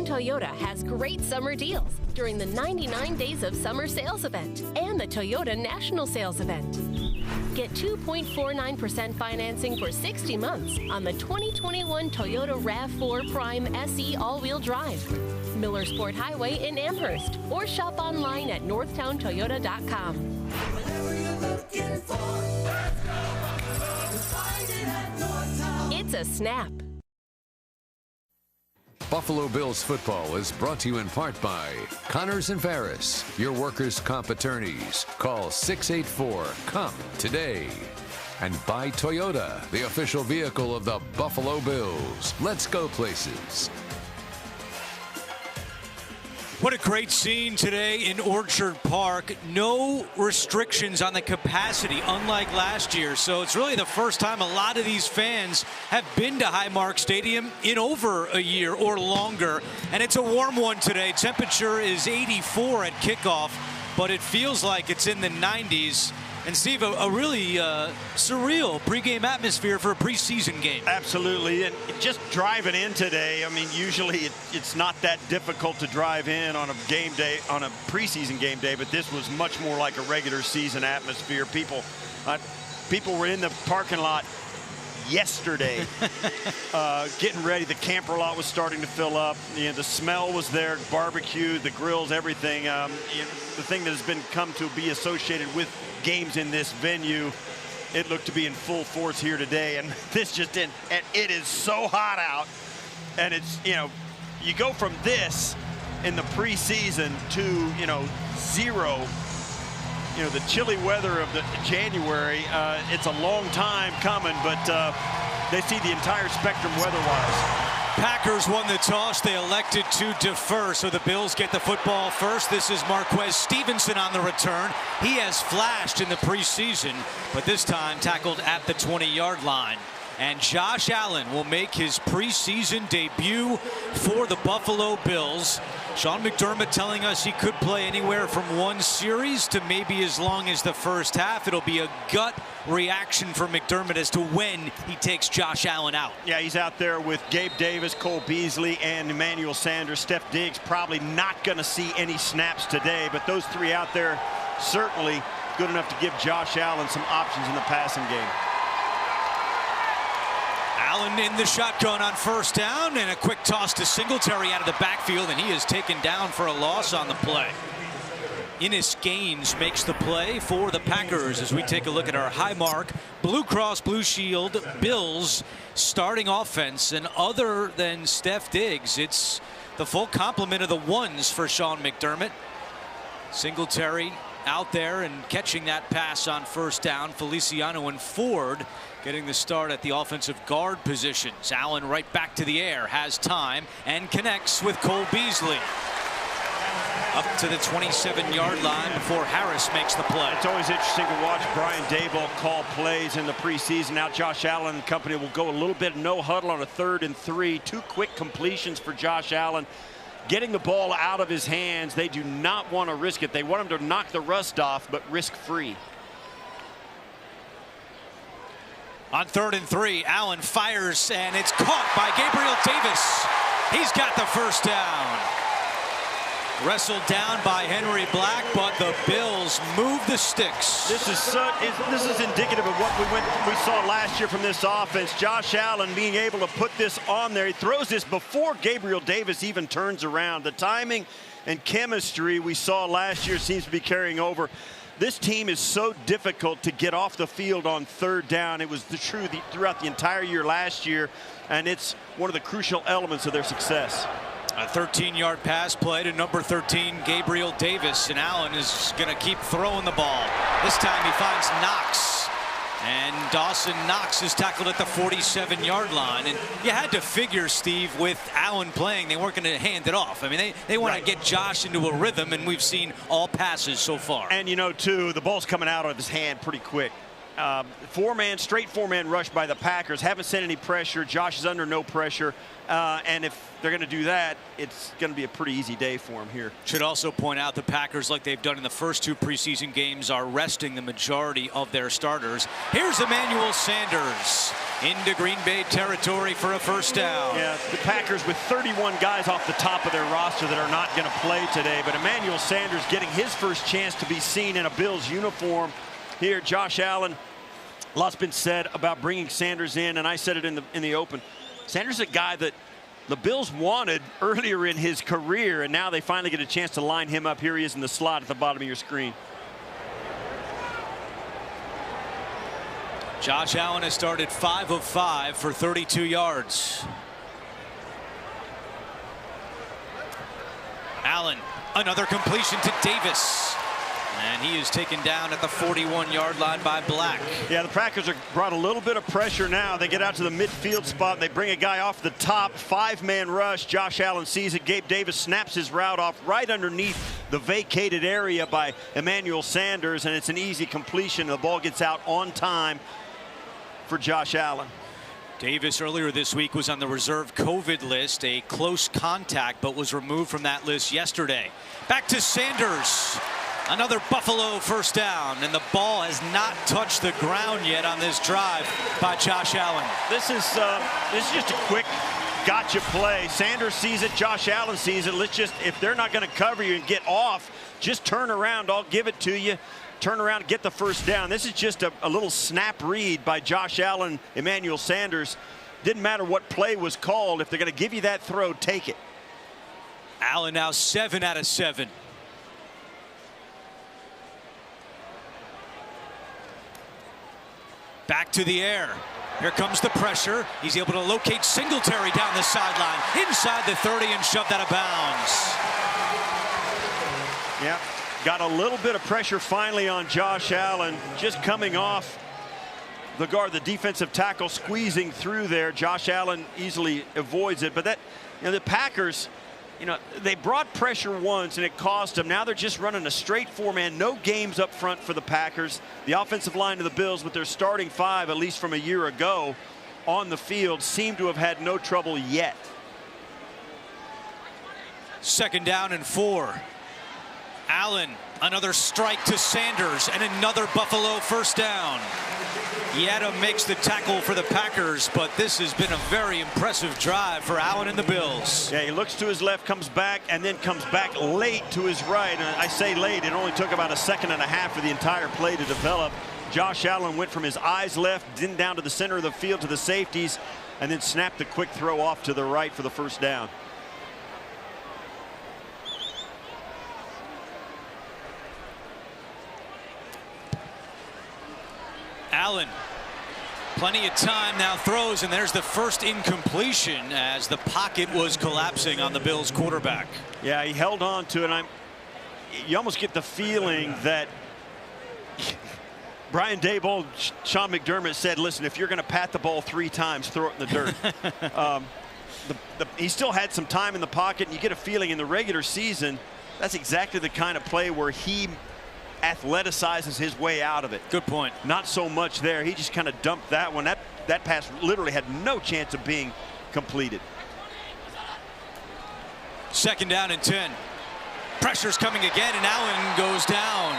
Toyota has great summer deals during the 99 Days of Summer Sales event and the Toyota National Sales event. Get 2.49% financing for 60 months on the 2021 Toyota RAV4 Prime SE all-wheel drive, Miller Sport Highway in Amherst, or shop online at northtowntoyota.com. Whatever you're looking for, you'll find it at Northtown. It's a snap. Buffalo Bills football is brought to you in part by Connors and Ferris, your workers' comp attorneys. Call 684-COMP today. And by Toyota, the official vehicle of the Buffalo Bills. Let's go places. What a great scene today in Orchard Park. No restrictions on the capacity, unlike last year. So it's really the first time a lot of these fans have been to Highmark Stadium in over a year or longer. And it's a warm one today. Temperature is 84 at kickoff, but it feels like it's in the 90s. And Steve, a really surreal pregame atmosphere for a preseason game. Absolutely, and just driving in today, I mean, usually it's not that difficult to drive in on a game day, on a preseason game day, but this was much more like a regular season atmosphere. People were in the parking lot yesterday getting ready. The camper lot was starting to fill up. You know, the smell was there, barbecue, the grills, everything. You know, the thing that has come to be associated with games in this venue, it looked to be in full force here today, and this just didn't. And it is so hot out, and it's, you know, you go from this in the preseason to, you know, zero. You know, the chilly weather of the January, it's a long time coming, but they see the entire spectrum weather-wise. Packers won the toss. They elected to defer, so the Bills get the football first. This is Marquez Stevenson on the return. He has flashed in the preseason, but this time tackled at the 20-yard line. And Josh Allen will make his preseason debut for the Buffalo Bills. Sean McDermott telling us he could play anywhere from one series to maybe as long as the first half. It'll be a gut reaction for McDermott as to when he takes Josh Allen out. Yeah, he's out there with Gabe Davis, Cole Beasley, and Emmanuel Sanders. Steph Diggs probably not going to see any snaps today, but those three out there certainly good enough to give Josh Allen some options in the passing game. Allen in the shotgun on first down, and a quick toss to Singletary out of the backfield, and he is taken down for a loss on the play. Innis Gaines makes the play for the Packers as we take a look at our Highmark Blue Cross Blue Shield Bills starting offense. And other than Steph Diggs, it's the full complement of the ones for Sean McDermott. Singletary out there and catching that pass on first down. Feliciano and Ford getting the start at the offensive guard positions. Allen right back to the air, has time, and connects with Cole Beasley. Up to the 27-yard line before Harris makes the play. It's always interesting to watch Brian Daboll call plays in the preseason. Now Josh Allen and company will go a little bit no huddle on a 3rd and 3. 2 quick completions for Josh Allen. Getting the ball out of his hands. They do not want to risk it. They want him to knock the rust off, but risk-free. On 3rd and 3, Allen fires, and it's caught by Gabriel Davis. He's got the first down. Wrestled down by Henry Black, but the Bills move the sticks. This is indicative of what we saw last year from this offense. Josh Allen being able to put this on there. He throws this before Gabriel Davis even turns around. The timing and chemistry we saw last year seems to be carrying over. This team is so difficult to get off the field on 3rd down. It was true throughout the entire year last year, and it's one of the crucial elements of their success. A 13-yard pass play to number 13, Gabriel Davis, and Allen is going to keep throwing the ball. This time he finds Knox, and Dawson Knox is tackled at the 47-yard line. And you had to figure, Steve, with Allen playing, they weren't going to hand it off. I mean, they want to get Josh into a rhythm, and we've seen all passes so far. And, you know, too, the ball's coming out of his hand pretty quick. Straight four-man rush by the Packers. Haven't sent any pressure. Josh is under no pressure. And if they're going to do that, it's going to be a pretty easy day for him here. Should also point out the Packers, like they've done in the first 2 preseason games, are resting the majority of their starters. Here's Emmanuel Sanders into Green Bay territory for a first down. Yeah, the Packers with 31 guys off the top of their roster that are not going to play today. But Emmanuel Sanders getting his first chance to be seen in a Bills uniform here. Josh Allen, lots been said about bringing Sanders in, and I said it in the open. Sanders is a guy that the Bills wanted earlier in his career, and now they finally get a chance to line him up. Here he is in the slot at the bottom of your screen. Josh Allen has started 5 of 5 for 32 yards. Allen, another completion to Davis. And he is taken down at the 41-yard line by Black. Yeah, the Packers are brought a little bit of pressure now. They get out to the midfield spot. They bring a guy off the top. 5-man rush. Josh Allen sees it. Gabe Davis snaps his route off right underneath the vacated area by Emmanuel Sanders, and it's an easy completion. The ball gets out on time for Josh Allen. Davis earlier this week was on the reserve COVID list, a close contact, but was removed from that list yesterday. Back to Sanders. Another Buffalo first down, and the ball has not touched the ground yet on this drive by Josh Allen. This is just a quick gotcha play. Sanders sees it, Josh Allen sees it. Let's just, if they're not going to cover you and get off, just turn around. I'll give it to you. Turn around and get the first down. This is just a little snap read by Josh Allen, Emmanuel Sanders. Didn't matter what play was called. If they're going to give you that throw, take it. Allen now 7 out of 7. Back to the air. Here comes the pressure. He's able to locate Singletary down the sideline, inside the 30, and shove that out of bounds. Yeah, got a little bit of pressure finally on Josh Allen, just coming off the guard, the defensive tackle squeezing through there. Josh Allen easily avoids it, but that, the Packers, they brought pressure once and it cost them. Now they're just running a straight 4-man, no games up front for the Packers. The offensive line of the Bills, with their starting 5, at least from a year ago, on the field, seem to have had no trouble yet. 2nd down and 4. Allen, another strike to Sanders, and another Buffalo first down. Yette makes the tackle for the Packers, but this has been a very impressive drive for Allen and the Bills. Yeah, he looks to his left, comes back, and then comes back late to his right. And I say late, it only took about a second and a half for the entire play to develop. Josh Allen went from his eyes left, then down to the center of the field to the safeties, and then snapped the quick throw off to the right for the first down. Allen, plenty of time, now throws, and there's the first incompletion as the pocket was collapsing on the Bills quarterback. Yeah, he held on to it. You almost get the feeling that Brian Daboll, Sean McDermott said, listen, if you're going to pat the ball 3 times, throw it in the dirt. He still had some time in the pocket, and you get a feeling in the regular season that's exactly the kind of play where he athleticizes his way out of it. Good point. Not so much there. He just kind of dumped that one. That pass literally had no chance of being completed. 2nd down and 10. Pressure's coming again, and Allen goes down.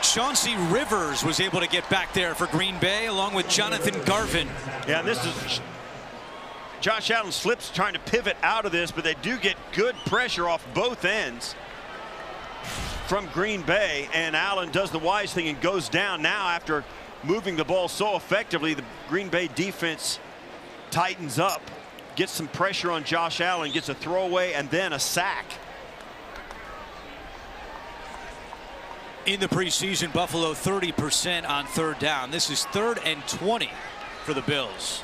Chauncey Rivers was able to get back there for Green Bay, along with Jonathan Garvin. Yeah, this is Josh Allen slips trying to pivot out of this, but they do get good pressure off both ends from Green Bay, and Allen does the wise thing and goes down. Now, after moving the ball so effectively, the Green Bay defense tightens up, gets some pressure on Josh Allen, gets a throwaway and then a sack. In the preseason, Buffalo 30% on 3rd down. This is 3rd and 20 for the Bills.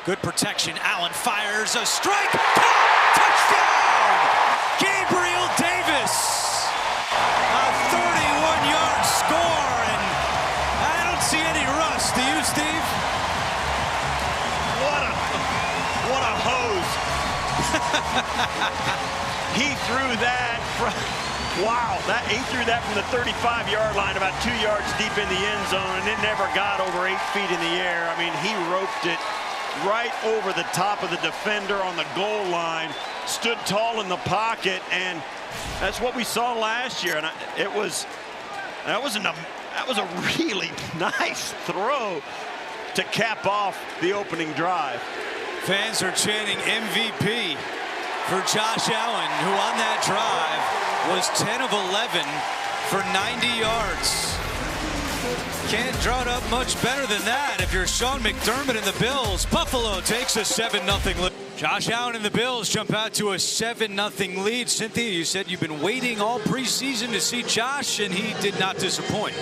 Good protection. Allen fires a strike. Touchdown! Gabriel Davis. A 31-yard score, and I don't see any rust. Do you, Steve? What a hose. He threw that Wow, he threw that from the 35-yard line about 2 yards deep in the end zone, and it never got over 8 feet in the air. I mean, he roped it right over the top of the defender on the goal line, stood tall in the pocket, and that's what we saw last year. And that was a really nice throw to cap off the opening drive. Fans are chanting MVP for Josh Allen, who on that drive was 10 of 11 for 90 yards. Can't draw it up much better than that if you're Sean McDermott and the Bills. Buffalo takes a 7-0 lead. Josh Allen and the Bills jump out to a 7-0 lead. Cynthia, you said you've been waiting all preseason to see Josh, and he did not disappoint.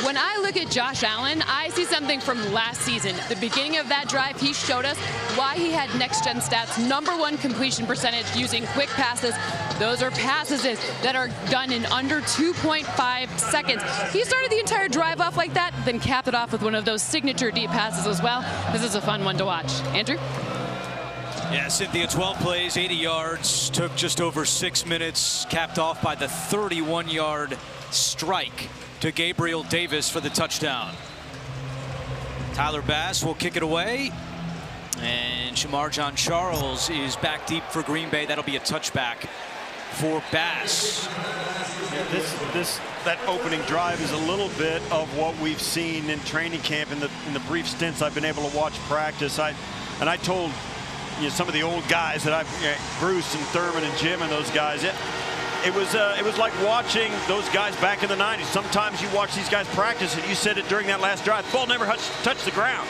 When I look at Josh Allen, I see something from last season. The beginning of that drive, he showed us why he had next-gen stats. #1 completion percentage using quick passes. Those are passes that are done in under 2.5 seconds. He started the entire drive off like that, then capped it off with one of those signature deep passes as well. This is a fun one to watch. Andrew? Yeah, Cynthia, 12 plays, 80 yards, took just over 6 minutes, capped off by the 31-yard strike to Gabriel Davis for the touchdown. Tyler Bass will kick it away, and Shamar John Charles is back deep for Green Bay. That'll be a touchback for Bass. Yeah, that opening drive is a little bit of what we've seen in training camp in the brief stints I've been able to watch practice. I told some of the old guys that Bruce and Thurman and Jim and those guys. It was like watching those guys back in the 90s. Sometimes you watch these guys practice, and you said it during that last drive. The ball never touched the ground.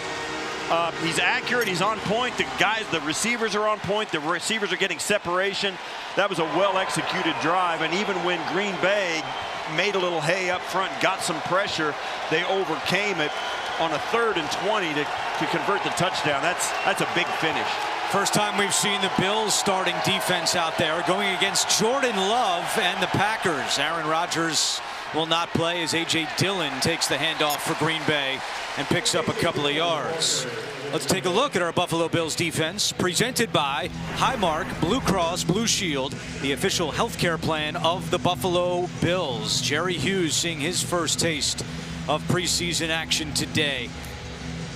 He's accurate. He's on point. The receivers are on point. The receivers are getting separation. That was a well-executed drive. And even when Green Bay made a little hay up front, got some pressure, they overcame it on a 3rd and 20 to convert the touchdown. That's a big finish. First time we've seen the Bills starting defense out there going against Jordan Love and the Packers. Aaron Rodgers will not play as A.J. Dillon takes the handoff for Green Bay and picks up a couple of yards. Let's take a look at our Buffalo Bills defense, presented by Highmark Blue Cross Blue Shield, the official healthcare plan of the Buffalo Bills. Jerry Hughes seeing his first taste of preseason action today.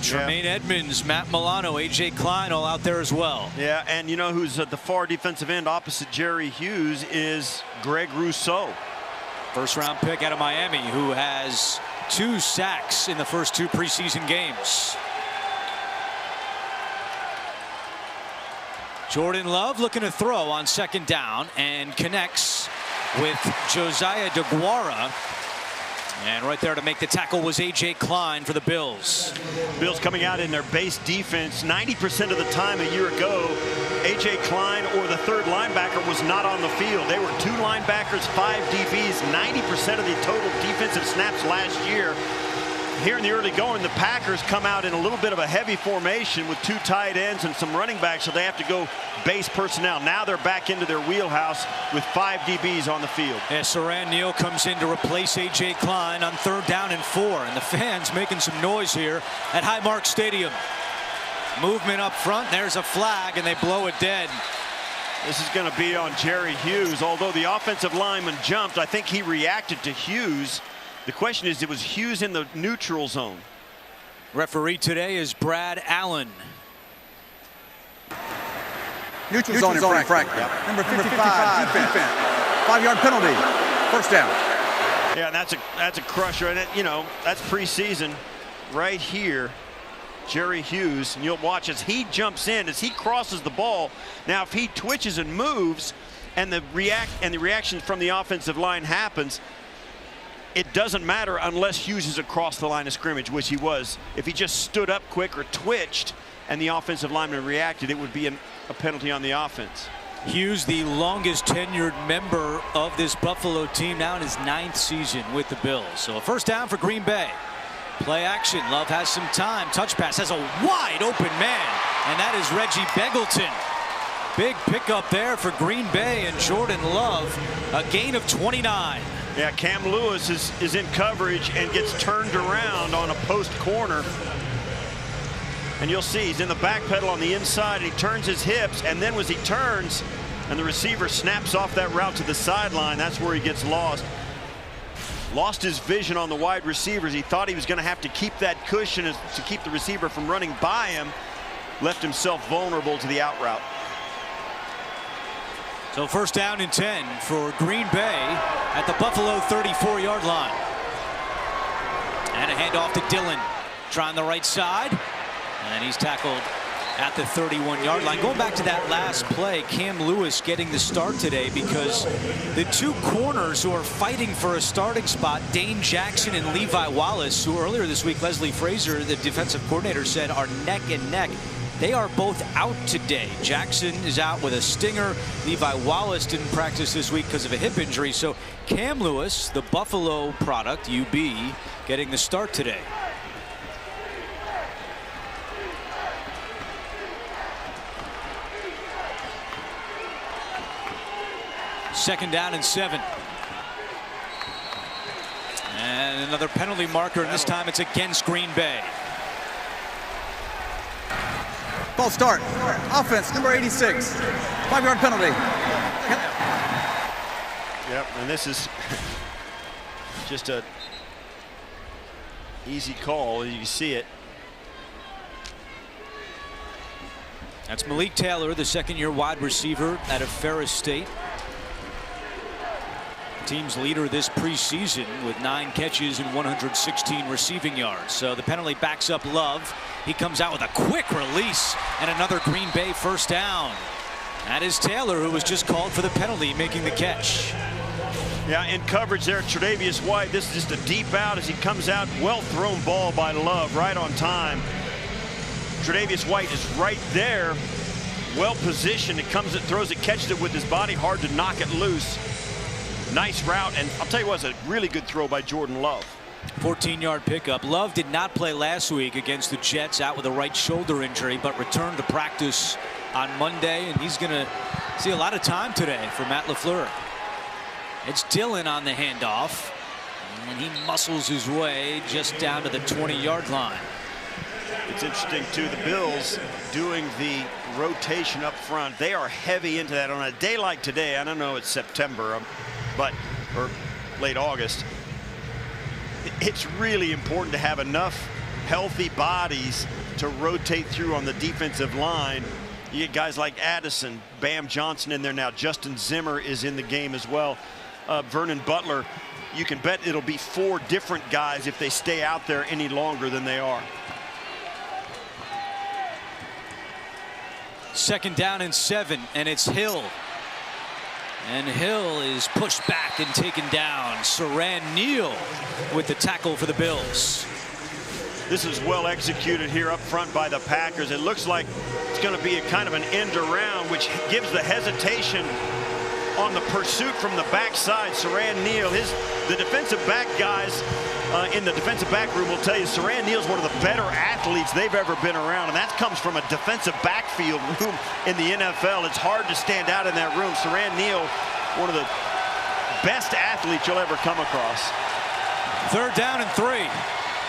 Tremaine Edmonds, Matt Milano, A.J. Klein all out there as well. Yeah, and you know who's at the far defensive end opposite Jerry Hughes is Greg Rousseau. First-round pick out of Miami, who has 2 sacks in the first 2 preseason games. Jordan Love looking to throw on 2nd down and connects with Josiah DeGuara. And right there to make the tackle was A.J. Klein for the Bills. Bills coming out in their base defense 90% of the time a year ago. A.J. Klein or the 3rd linebacker was not on the field. They were 2 linebackers, 5 DBs, 90% of the total defensive snaps last year. Here in the early going, the Packers come out in a little bit of a heavy formation with 2 tight ends and some running backs, so they have to go base personnel. Now they're back into their wheelhouse with 5 DBs on the field. As Saran Neal comes in to replace A.J. Klein on 3rd down and 4, and the fans making some noise here at Highmark Stadium. Movement up front, there's a flag, and they blow it dead. This is going to be on Jerry Hughes. Although the offensive lineman jumped, I think he reacted to Hughes. The question is, it was Hughes in the neutral zone. Referee today is Brad Allen. Neutral zone infraction. Yep. Number 55 defense. 5-yard penalty. First down. Yeah, and that's a crusher, and that's preseason right here. Jerry Hughes, and you'll watch as he jumps in, as he crosses the ball. Now, if he twitches and moves, and the reaction from the offensive line happens, it doesn't matter unless Hughes is across the line of scrimmage, which he was. If he just stood up quick or twitched and the offensive lineman reacted, it would be a penalty on the offense. Hughes, the longest tenured member of this Buffalo team, now in his 9th season with the Bills. So a first down for Green Bay. Play action. Love has some time. Touch pass has a wide open man, and that is Reggie Begelton. Big pickup there for Green Bay and Jordan Love. A gain of 29. Yeah, Cam Lewis is in coverage and gets turned around on a post corner. And you'll see he's in the back pedal on the inside. He turns his hips, and then as he turns, and the receiver snaps off that route to the sideline. That's where he gets lost. Lost his vision on the wide receivers. He thought he was going to have to keep that cushion to keep the receiver from running by him. Left himself vulnerable to the out route. So first down and 10 for Green Bay at the Buffalo 34-yard line. And a handoff to Dillon. Trying the right side. And he's tackled at the 31-yard line. Going back to that last play, Cam Lewis getting the start today because the two corners who are fighting for a starting spot, Dane Jackson and Levi Wallace, who earlier this week Leslie Frazier, the defensive coordinator, said are neck and neck. They are both out today. Jackson is out with a stinger. Levi Wallace didn't practice this week because of a hip injury. So Cam Lewis, the Buffalo product, UB, getting the start today. Second down and 7. And another penalty marker, and this time it's against Green Bay. False start. Offense, number 86. 5-yard penalty. Yep, and this is just a easy call. You see it. That's Malik Taylor, the second-year wide receiver out of Ferris State. Team's leader this preseason with 9 catches and 116 receiving yards. So the penalty backs up Love. He comes out with a quick release and another Green Bay first down. That is Taylor, who was just called for the penalty, making the catch. Yeah, in coverage there, Tre'Davious White. This is just a deep out as he comes out. Well thrown ball by Love, right on time. Tre'Davious White is right there, well positioned. It comes, it throws it, catches it with his body, hard to knock it loose. Nice route, and I'll tell you what, it's a really good throw by Jordan Love. 14-yard pickup. Love did not play last week against the Jets, out with a right shoulder injury, but returned to practice on Monday, and he's going to see a lot of time today for Matt LaFleur. It's Dillon on the handoff, and he muscles his way just down to the 20-yard line. It's interesting, too, the Bills doing the rotation up front. They are heavy into that on a day like today. I don't know, it's September, or late August. It's really important to have enough healthy bodies to rotate through on the defensive line. You get guys like Addison, Bam Johnson in there now. Justin Zimmer is in the game as well. Vernon Butler. You can bet it'll be 4 different guys if they stay out there any longer than they are. Second down and 7, and it's Hill. And Hill is pushed back and taken down. Saran Neal with the tackle for the Bills. This is well executed here up front by the Packers. It looks like it's going to be a kind of an end around, which gives the hesitation on the pursuit from the backside. Saran Neal, the defensive back guys in the defensive back room will tell you Saran Neal's one of the better athletes they've ever been around, and that comes from a defensive backfield room in the NFL. It's hard to stand out in that room. Saran Neal, one of the best athletes you'll ever come across. Third down and 3,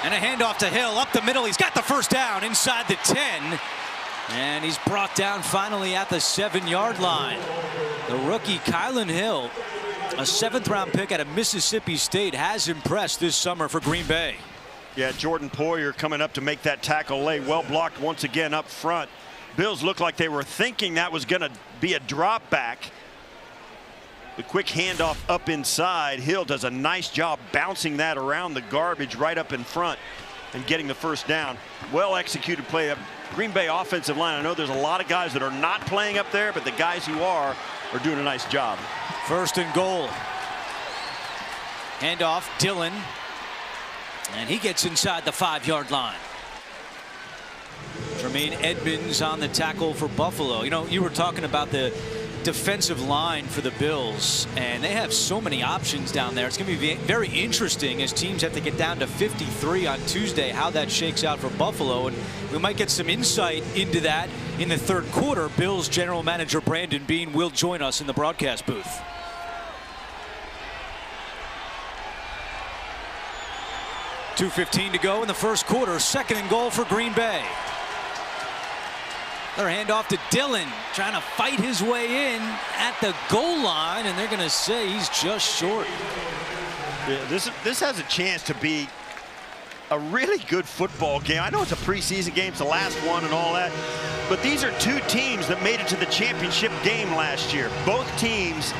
and a handoff to Hill up the middle. He's got the first down inside the 10, and he's brought down finally at the 7-yard line. The rookie Kylan Hill, a 7th-round pick out of Mississippi State, has impressed this summer for Green Bay. Yeah, Jordan Poyer coming up to make that tackle late. Well blocked once again up front. Bills looked like they were thinking that was going to be a drop back. The quick handoff up inside. Hill does a nice job bouncing that around the garbage right up in front and getting the first down. Well executed play. Green Bay offensive line, I know there's a lot of guys that are not playing up there, but the guys who are doing a nice job. First and goal. Handoff, Dillon. And he gets inside the 5-yard line. Tremaine Edmonds on the tackle for Buffalo. You know, you were talking about the defensive line for the Bills, and they have so many options down there. It's going to be very interesting as teams have to get down to 53 on Tuesday, how that shakes out for Buffalo, and we might get some insight into that in the third quarter. Bills general manager Brandon Beane will join us in the broadcast booth. .2:15 to go in the first quarter. Second and goal for Green Bay. Their handoff to Dillon, trying to fight his way in at the goal line, and they're going to say he's just short. Yeah, this has a chance to be a really good football game. I know it's a preseason game, it's the last one and all that, but these are two teams that made it to the championship game last year. Both teams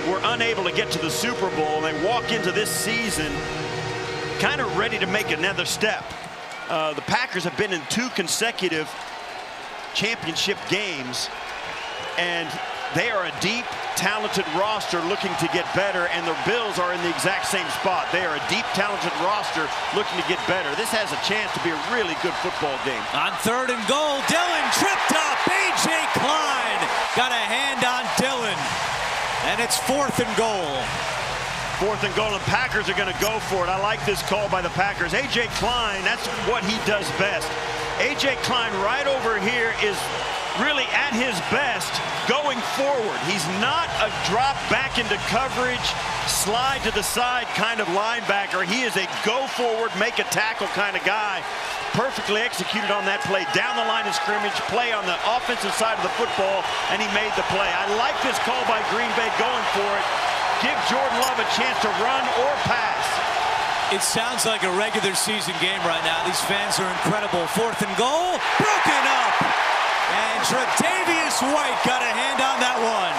were unable to get to the Super Bowl, and they walk into this season kind of ready to make another step. The Packers have been in 2 consecutive championship games, and they are a deep, talented roster looking to get better, and the Bills are in the exact same spot. They are a deep, talented roster looking to get better. This has a chance to be a really good football game. On 3rd and goal, Dillon tripped up. A.J. Klein got a hand on Dillon, and it's 4th and goal. 4th and goal, and Packers are going to go for it. I like this call by the Packers. A.J. Klein, that's what he does best. A.J. Klein right over here is really at his best going forward. He's not a drop back into coverage, slide to the side kind of linebacker. He is a go forward, make a tackle kind of guy. Perfectly executed on that play. Down the line of scrimmage, play on the offensive side of the football, and he made the play. I like this call by Green Bay going for it. Give Jordan Love a chance to run or pass. It sounds like a regular season game right now. These fans are incredible. 4th and goal, broken up. And Tre'Davious White got a hand on that one.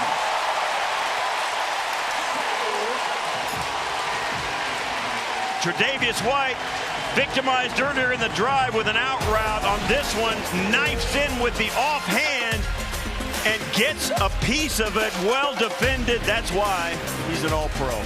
Tre'Davious White, victimized earlier in the drive with an out route. On this one, knifes in with the offhand and gets a piece of it. Well defended. That's why he's an All-Pro.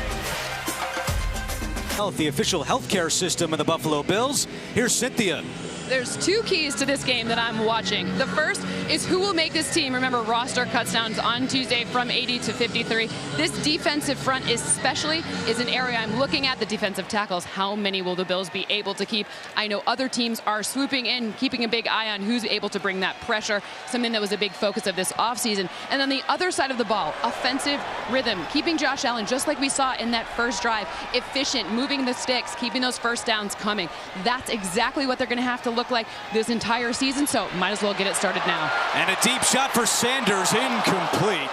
The official healthcare system of the Buffalo Bills. Here's Cynthia. There's 2 keys to this game that I'm watching. The first is who will make this team. Remember, roster cuts down on Tuesday from 80 to 53. This defensive front especially is an area I'm looking at. The defensive tackles, how many will the Bills be able to keep? I know other teams are swooping in, keeping a big eye on who's able to bring that pressure, something that was a big focus of this offseason. And then the other side of the ball, offensive rhythm, keeping Josh Allen, just like we saw in that first drive, efficient, moving the sticks, keeping those first downs coming. That's exactly what they're going to have to look like this entire season, so might as well get it started now. And a deep shot for Sanders, incomplete.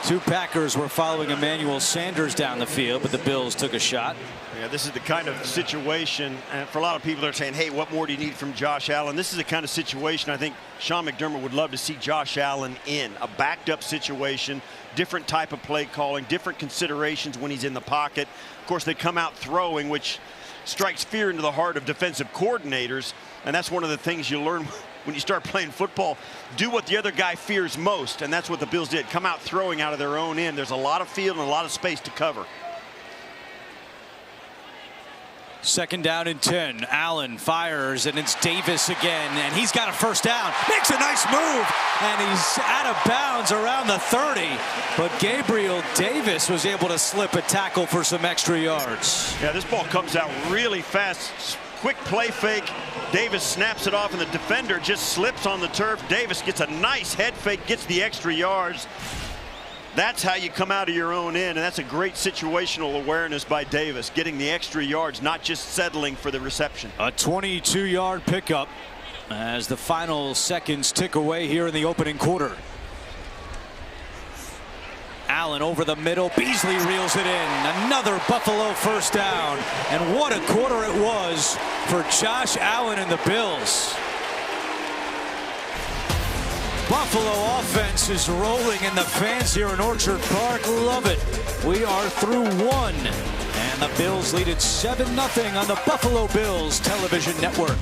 2 Packers were following Emmanuel Sanders down the field, but the Bills took a shot. Yeah, this is the kind of situation, and for a lot of people they're saying, hey, what more do you need from Josh Allen? This is the kind of situation I think Sean McDermott would love to see Josh Allen in. A backed up situation, different type of play calling, different considerations when he's in the pocket. Of course, they come out throwing, which strikes fear into the heart of defensive coordinators, and that's one of the things you learn when you start playing football. Do what the other guy fears most, and that's what the Bills did. Come out throwing out of their own end. There's a lot of field and a lot of space to cover. 2nd down and 10. Allen fires, and it's Davis again, and he's got a first down. Makes a nice move, and he's out of bounds around the 30. But Gabriel Davis was able to slip a tackle for some extra yards. Yeah, this ball comes out really fast. Quick play fake. Davis snaps it off, and the defender just slips on the turf. Davis gets a nice head fake, gets the extra yards. That's how you come out of your own end, and that's a great situational awareness by Davis, getting the extra yards, not just settling for the reception. A 22-yard pickup as the final seconds tick away here in the opening quarter. Allen over the middle. Beasley reels it in. Another Buffalo first down. And what a quarter it was for Josh Allen and the Bills. Buffalo offense is rolling, and the fans here in Orchard Park love it. We are through 1, and the Bills lead it 7-0 on the Buffalo Bills television network.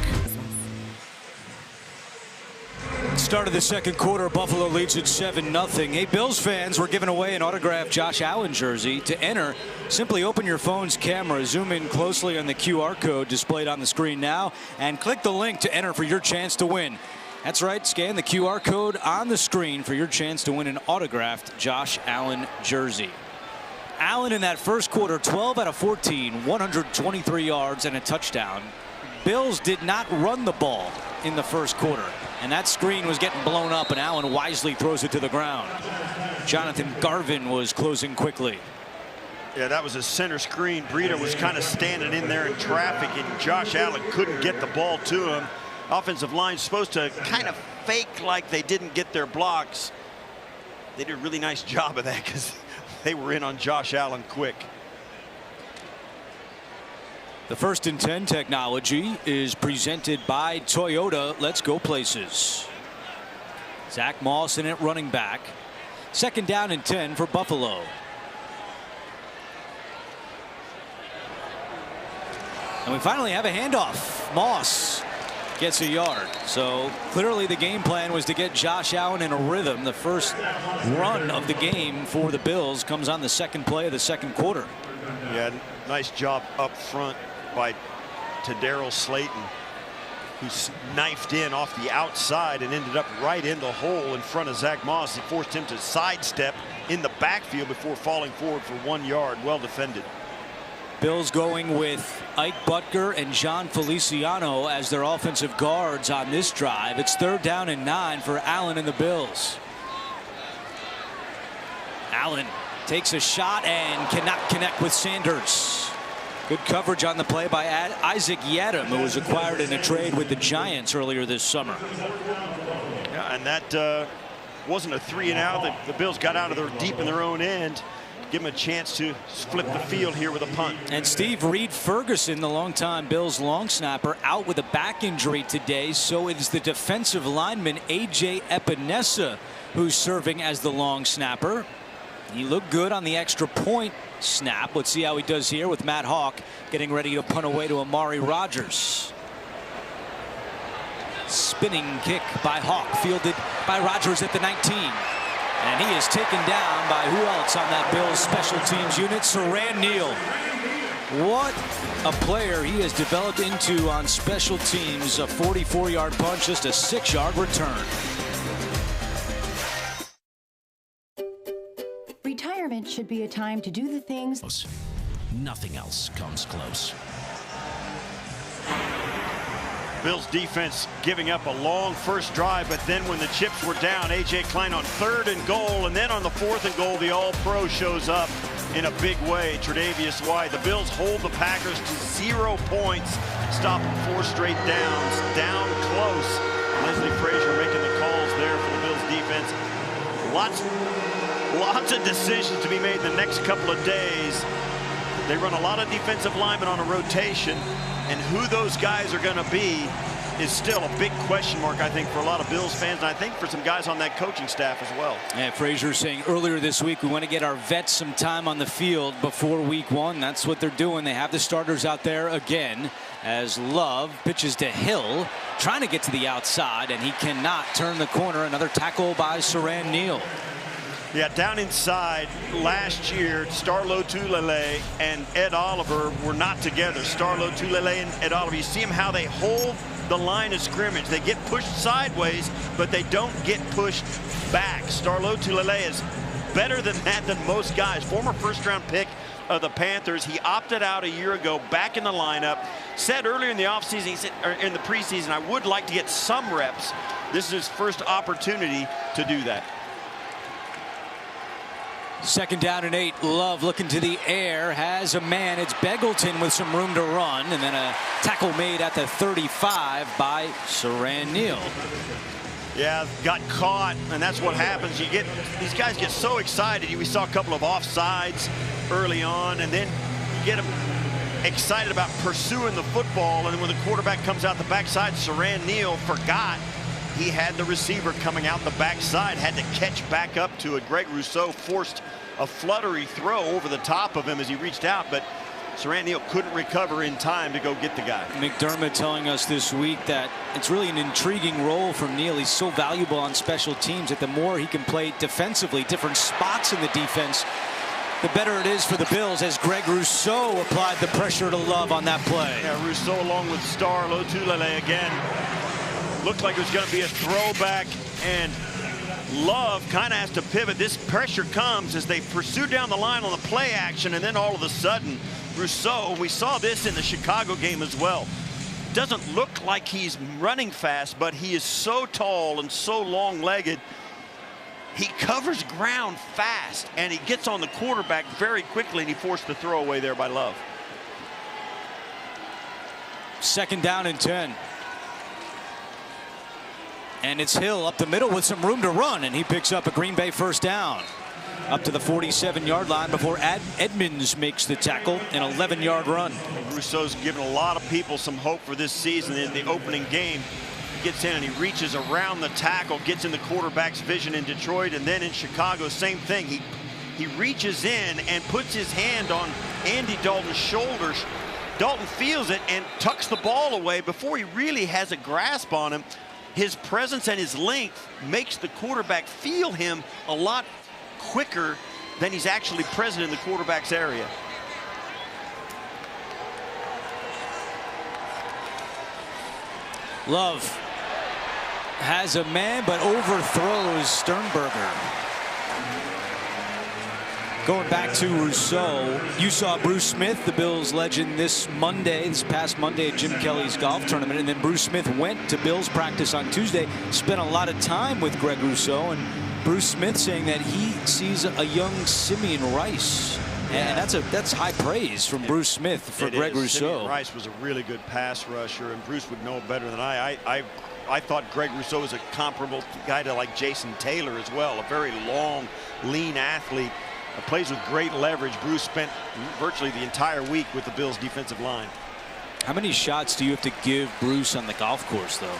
Start of the second quarter, Buffalo leads at 7-0. Hey, Bills fans, we're giving away an autographed Josh Allen jersey. To enter, simply open your phone's camera, zoom in closely on the QR code displayed on the screen now, and click the link to enter for your chance to win. That's right, scan the QR code on the screen for your chance to win an autographed Josh Allen jersey. Allen in that first quarter, 12 out of 14, 123 yards and a touchdown. Bills did not run the ball in the first quarter, and that screen was getting blown up, and Allen wisely throws it to the ground. Jonathan Garvin was closing quickly. Yeah, that was a center screen. Breida was kind of standing in there in traffic, and Josh Allen couldn't get the ball to him. offensive line's supposed to kind of fake like they didn't get their blocks. They did a really nice job of that because they were in on Josh Allen quick. The 1st and 10 technology is presented by Toyota. Let's go places. Zach Moss in at running back. 2nd down and 10 for Buffalo. And we finally have a handoff. Moss gets a yard. So clearly the game plan was to get Josh Allen in a rhythm. The first run of the game for the Bills comes on the 2nd play of the 2nd quarter. Yeah, nice job up front by Daryl Slayton, who knifed in off the outside and ended up right in the hole in front of Zach Moss. He forced him to sidestep in the backfield before falling forward for 1 yard. Well defended. Bills going with Ike Butker and John Feliciano as their offensive guards on this drive. It's 3rd down and 9 for Allen and the Bills. Allen takes a shot and cannot connect with Sanders. Good coverage on the play by Isaac Yette, who was acquired in a trade with the Giants earlier this summer. Yeah, and that wasn't a 3 and out. The Bills got out of there deep in their own end. Give him a chance to flip the field here with a punt. And Steve Reed Ferguson, the longtime Bills long snapper, out with a back injury today. So it is the defensive lineman A.J. Epinesa who's serving as the long snapper. He looked good on the extra point snap. Let's see how he does here with Matt Hawk getting ready to punt away to Amari Rodgers. Spinning kick by Hawk, fielded by Rodgers at the 19. And he is taken down by who else on that Bills special teams unit? Saran Neal. What a player he has developed into on special teams. A 44-yard punch, just a 6-yard return. Retirement should be a time to do the things. Nothing else comes close. Bills defense giving up a long first drive, but then when the chips were down, A.J. Klein on 3rd and goal, and then on the 4th and goal, the All-Pro shows up in a big way. Tre'Davious White. The Bills hold the Packers to 0 points, stopping 4 straight downs, down close. Leslie Frazier making the calls there for the Bills defense. Lots of decisions to be made the next couple of days. They run a lot of defensive linemen on a rotation, and who those guys are going to be is still a big question mark, I think, for a lot of Bills fans, and I think for some guys on that coaching staff as well. And Frazier saying earlier this week we want to get our vets some time on the field before week 1. That's what they're doing. They have the starters out there again as Love pitches to Hill, trying to get to the outside, and he cannot turn the corner. Another tackle by Saran Neal. Yeah, down inside last year, Starlo Tulele and Ed Oliver were not together. Starlo Tulele and Ed Oliver, you see them how they hold the line of scrimmage. They get pushed sideways, but they don't get pushed back. Starlo Tulele is better than that than most guys. Former first-round pick of the Panthers. He opted out a year ago, back in the lineup. Said earlier in the offseason, he said, or in the preseason, I would like to get some reps. This is his first opportunity to do that. 2nd down and 8. Love looking to the air, has a man. It's Beggleton with some room to run, and then a tackle made at the 35 by Saran Neal. Yeah, got caught, and that's what happens. You get these guys get so excited. We saw a couple of offsides early on, and then you get them excited about pursuing the football, and then when the quarterback comes out the backside, Saran Neal forgot he had the receiver coming out the backside, had to catch back up to it. Greg Rousseau forced a fluttery throw over the top of him as he reached out, but Saran Neal couldn't recover in time to go get the guy. McDermott telling us this week that it's really an intriguing role for Neal. He's so valuable on special teams that the more he can play defensively, different spots in the defense, the better it is for the Bills, as Greg Rousseau applied the pressure to Love on that play. Yeah, Rousseau along with Starlo Tulele again. Looked like it was going to be a throwback, and Love kind of has to pivot. This pressure comes as they pursue down the line on the play action, and then all of a sudden, Rousseau, we saw this in the Chicago game as well. Doesn't look like he's running fast, but he is so tall and so long-legged. He covers ground fast, and he gets on the quarterback very quickly, and he forced the throw away there by Love. 2nd down and 10. And it's Hill up the middle with some room to run, and he picks up a Green Bay first down. Up to the 47-yard line before Edmonds makes the tackle, an 11-yard run. Rousseau's given a lot of people some hope for this season. In the opening game, he gets in and he reaches around the tackle, gets in the quarterback's vision in Detroit, and then in Chicago, same thing. He reaches in and puts his hand on Andy Dalton's shoulders. Dalton feels it and tucks the ball away before he really has a grasp on him. His presence and his length makes the quarterback feel him a lot quicker than he's actually present in the quarterback's area. Love has a man but overthrows Sternberger. Going back to Rousseau, you saw Bruce Smith, the Bills legend, this past Monday at Jim Kelly's golf tournament, and then Bruce Smith went to Bills practice on Tuesday, spent a lot of time with Greg Rousseau, and Bruce Smith saying that he sees a young Simeon Rice. And that's high praise from Bruce Smith for Greg Rousseau. Simeon Rice was a really good pass rusher, and Bruce would know better than I thought Greg Rousseau was a comparable guy to like Jason Taylor as well, a very long, lean athlete. Plays with great leverage. Bruce spent virtually the entire week with the Bills defensive line. How many shots do you have to give Bruce on the golf course, though?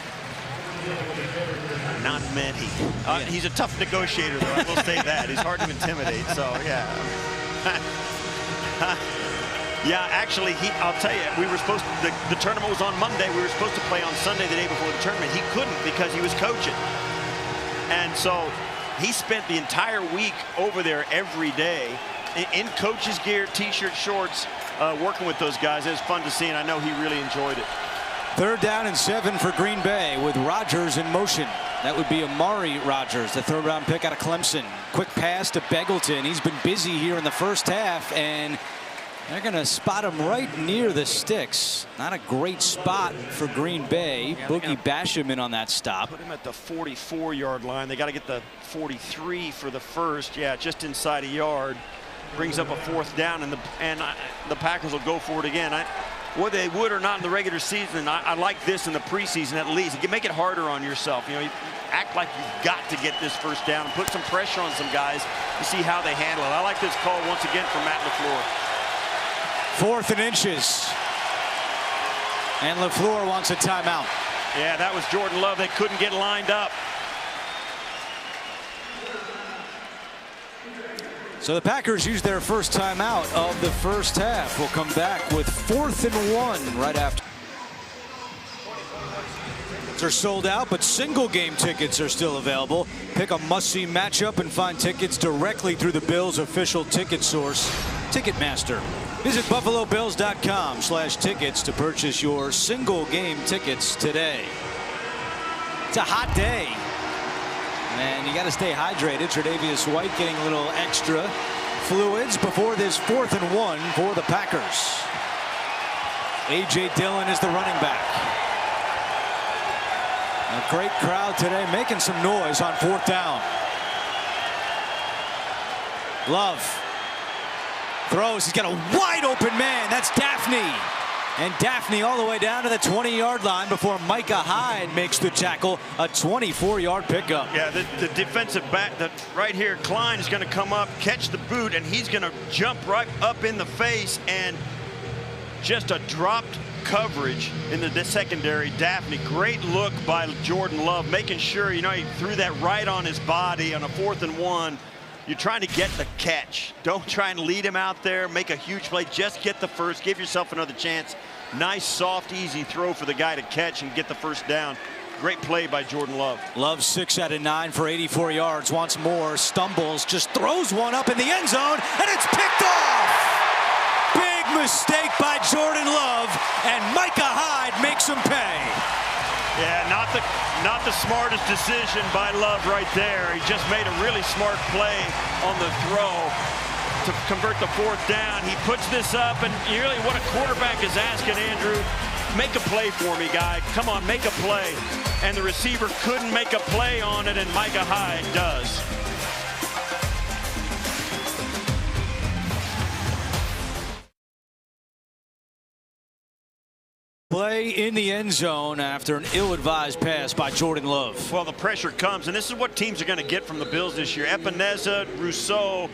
Not many. He's a tough negotiator, though. I will say that. He's hard to intimidate. So, yeah. Yeah, actually, I'll tell you, we were supposed to, the tournament was on Monday. We were supposed to play on Sunday, the day before the tournament. He couldn't because he was coaching. And so he spent the entire week over there every day in coach's gear, t-shirt, shorts, working with those guys. It was fun to see, and I know he really enjoyed it. 3rd down and 7 for Green Bay with Rodgers in motion. That would be Amari Rodgers, the 3rd-round pick out of Clemson. Quick pass to Beggleton. He's been busy here in the first half, and they're going to spot him right near the sticks. Not a great spot for Green Bay. Boogie Basham in on that stop. Put him at the 44-yard line. They got to get the 43 for the first. Yeah, just inside a yard. Brings up a 4th down, and the Packers will go for it again. Whether they would or not in the regular season, I like this in the preseason at least. You can make it harder on yourself. You know, you act like you've got to get this first down and put some pressure on some guys to see how they handle it. I like this call once again from Matt LaFleur. 4th and inches. And LaFleur wants a timeout. Yeah, that was Jordan Love. They couldn't get lined up. So the Packers use their first timeout of the first half. We'll come back with 4th and 1 right after. Are sold out, but single game tickets are still available. Pick a must-see matchup and find tickets directly through the Bills' official ticket source, Ticketmaster. Visit buffalobills.com/tickets to purchase your single game tickets today. It's a hot day, and you got to stay hydrated. Tre'Davious White getting a little extra fluids before this 4th and 1 for the Packers. A.J. Dillon is the running back. A great crowd today making some noise on 4th down. Love throws. He's got a wide open man. That's Daphne. And Daphne all the way down to the 20-yard line before Micah Hyde makes the tackle. A 24-yard pickup. Yeah, the defensive back right here, Klein, is going to come up, catch the boot, and he's going to jump right up in the face, and just a dropped coverage in the secondary. Daphne, great look by Jordan Love, making sure, you know, he threw that right on his body on a 4th and 1. You're trying to get the catch. Don't try and lead him out there, make a huge play. Just get the first, give yourself another chance. Nice, soft, easy throw for the guy to catch and get the first down. Great play by Jordan Love. Love 6 out of 9 for 84 yards. Wants more, stumbles, just throws one up in the end zone, and it's picked off. Mistake by Jordan Love, and Micah Hyde makes him pay. Yeah, not the smartest decision by Love right there. He just made a really smart play on the throw to convert the 4th down. He puts this up, and really what a quarterback is asking, Andrew, make a play for me, guy. Come on, make a play. And the receiver couldn't make a play on it, and Micah Hyde does. Play in the end zone after an ill-advised pass by Jordan Love. Well, the pressure comes, and this is what teams are going to get from the Bills this year. Epineza, Rousseau,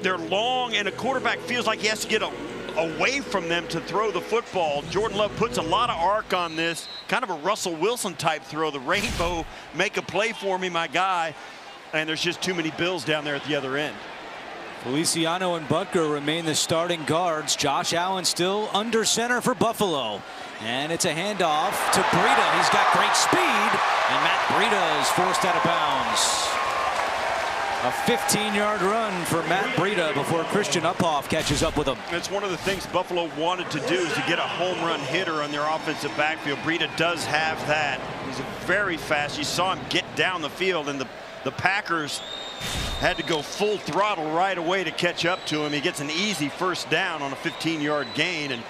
they're long, and a quarterback feels like he has to get away from them to throw the football. Jordan Love puts a lot of arc on this, kind of a Russell Wilson type throw. The rainbow, make a play for me, my guy. And there's just too many Bills down there at the other end. Feliciano and Butker remain the starting guards. Josh Allen still under center for Buffalo. And it's a handoff to Breida. He's got great speed. And Matt Breida is forced out of bounds. A 15-yard run for Matt Breida before Christian Uphoff catches up with him. It's one of the things Buffalo wanted to do, is to get a home run hitter on their offensive backfield. Breida does have that. He's very fast. You saw him get down the field, and the Packers had to go full throttle right away to catch up to him. He gets an easy first down on a 15-yard gain and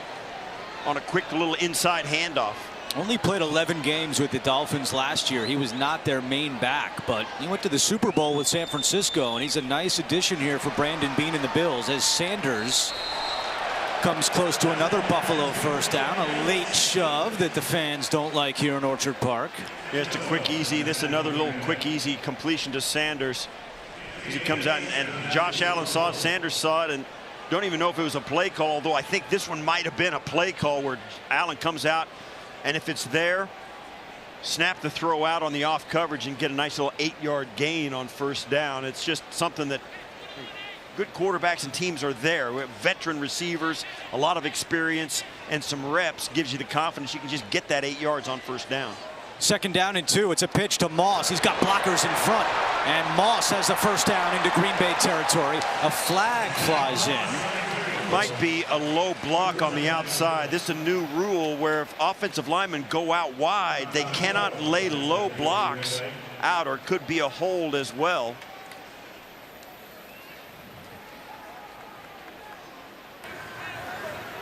on a quick little inside handoff. Only played 11 games with the Dolphins last year. He was not their main back, but he went to the Super Bowl with San Francisco, and he's a nice addition here for Brandon Beane and the Bills as Sanders comes close to another Buffalo first down. A late shove that the fans don't like here in Orchard Park. Yeah, it's a quick, easy. This is another little quick, easy completion to Sanders. As he comes out, and Josh Allen saw it, Sanders saw it, and don't even know if it was a play call, although I think this one might have been a play call where Allen comes out, and if it's there, snap the throw out on the off coverage and get a nice little 8-yard gain on first down. It's just something that good quarterbacks and teams are there. We have veteran receivers, a lot of experience, and some reps gives you the confidence you can just get that 8 yards on first down. Second down and 2. It's a pitch to Moss. He's got blockers in front, and Moss has the first down into Green Bay territory. A flag flies in. Might be a low block on the outside. This is a new rule where if offensive linemen go out wide, they cannot lay low blocks out, or it could be a hold as well.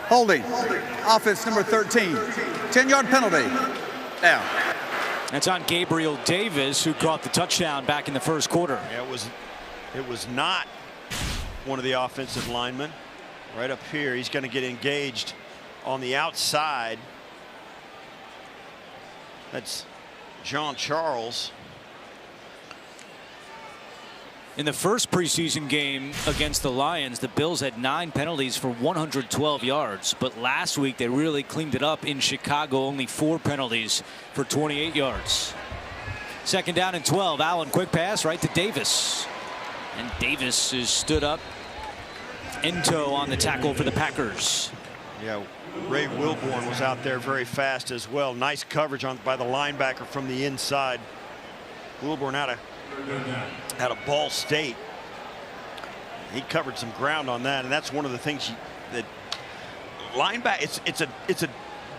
Holding. Offense number 13. 10-yard penalty. Down. That's on Gabriel Davis, who caught the touchdown back in the first quarter. Yeah, it was not one of the offensive linemen. Right up here, he's going to get engaged on the outside. That's John Charles. In the first preseason game against the Lions, the Bills had 9 penalties for 112 yards. But last week they really cleaned it up in Chicago. Only 4 penalties for 28 yards. Second down and 12. Allen, quick pass right to Davis. And Davis is stood up in tow on the tackle for the Packers. Yeah, Ray Wilborn was out there very fast as well. Nice coverage by the linebacker from the inside. Wilborn out of Ball State. He covered some ground on that, and that's one of the things that linebacker. It's a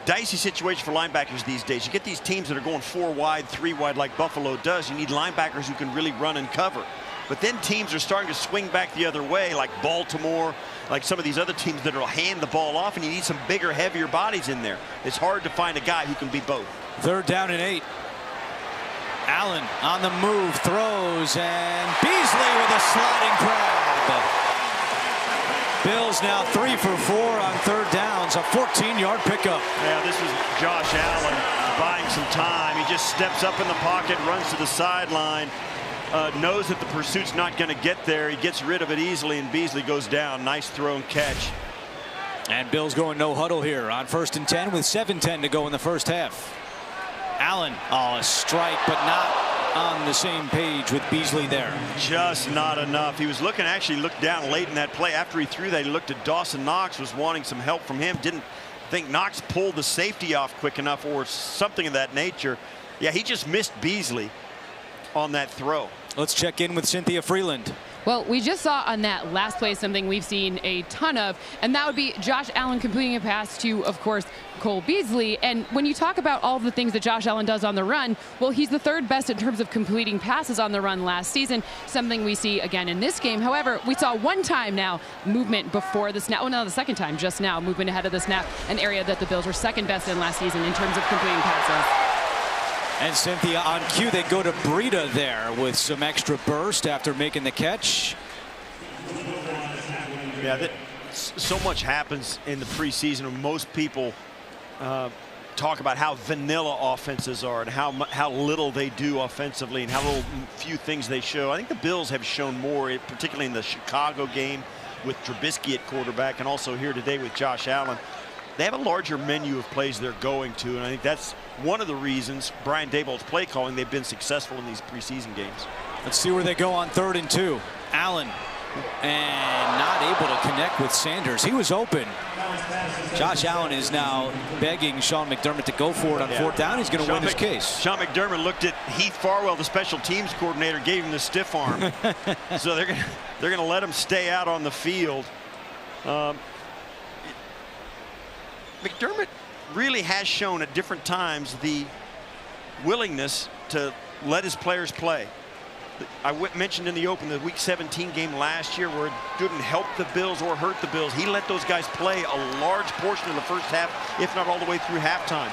dicey situation for linebackers these days. You get these teams that are going 4 wide, 3 wide like Buffalo does. You need linebackers who can really run and cover. But then teams are starting to swing back the other way, like Baltimore, like some of these other teams that will hand the ball off, and you need some bigger, heavier bodies in there. It's hard to find a guy who can be both. Third down and 8. Allen on the move, throws, and Beasley with a sliding grab. Bills now 3 for 4 on third downs, a 14-yard pickup. Yeah, this is Josh Allen buying some time. He just steps up in the pocket, runs to the sideline, knows that the pursuit's not going to get there. He gets rid of it easily, and Beasley goes down. Nice throw and catch. And Bills going no huddle here on 1st and 10 with 7:10 to go in the first half. Allen, a strike, but not on the same page with Beasley there. Just not enough. He was looking, actually looked down late in that play. After he threw that, he looked at Dawson Knox, was wanting some help from him. Didn't think Knox pulled the safety off quick enough or something of that nature. Yeah, he just missed Beasley on that throw. Let's check in with Cynthia Freeland. Well, we just saw on that last play something we've seen a ton of, and that would be Josh Allen completing a pass to, of course, Cole Beasley. And when you talk about all the things that Josh Allen does on the run, well, he's the 3rd best in terms of completing passes on the run last season, something we see again in this game. However, we saw one time now movement before the snap. Oh, no, the second time just now, movement ahead of the snap, an area that the Bills were 2nd best in last season in terms of completing passes. And Cynthia, on cue, they go to Breida there with some extra burst after making the catch. Yeah, so much happens in the preseason. Most people talk about how vanilla offenses are and how little they do offensively and how few things they show. I think the Bills have shown more, particularly in the Chicago game with Stritesky at quarterback, and also here today with Josh Allen. They have a larger menu of plays they're going to, and I think that's one of the reasons Brian Daboll's play calling, they've been successful in these preseason games. Let's see where they go on 3rd and 2. Allen, and not able to connect with Sanders. He was open. Josh Allen is now begging Sean McDermott to go for it on 4th down. He's going to win his case. Sean McDermott looked at Heath Farwell, the special teams coordinator, gave him the stiff arm. So they're going to let him stay out on the field. McDermott really has shown at different times the willingness to let his players play. I mentioned in the open the Week 17 game last year where it didn't help the Bills or hurt the Bills. He let those guys play a large portion of the first half, if not all the way through halftime.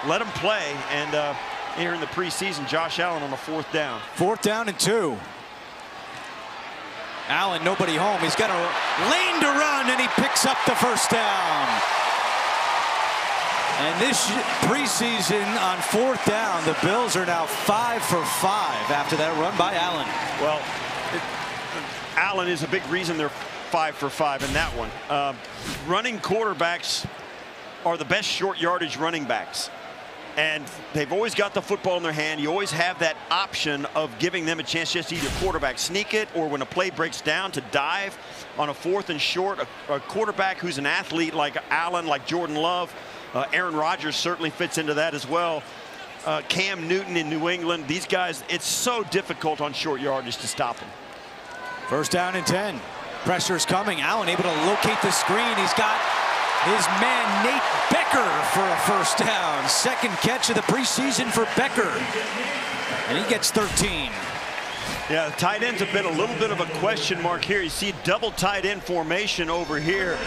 Let them play, and here in the preseason, Josh Allen on a 4th down. 4th down and 2. Allen, nobody home. He's got a lane to run, and he picks up the 1st down. And this preseason on 4th down, the Bills are now 5 for 5 after that run by Allen. Well, Allen is a big reason they're 5 for 5 in that one. Running quarterbacks are the best short yardage running backs. And they've always got the football in their hand. You always have that option of giving them a chance just to either quarterback sneak it, or when a play breaks down, to dive on a 4th and short. A quarterback who's an athlete like Allen, like Jordan Love, Aaron Rodgers certainly fits into that as well. Cam Newton in New England. These guys, it's so difficult on short yardage to stop them. 1st down and 10. Pressure's coming. Allen able to locate the screen. He's got his man Nate Becker for a 1st down. 2nd catch of the preseason for Becker. And he gets 13. Yeah, the tight ends have been a little bit of a question mark here. You see double tight end formation over here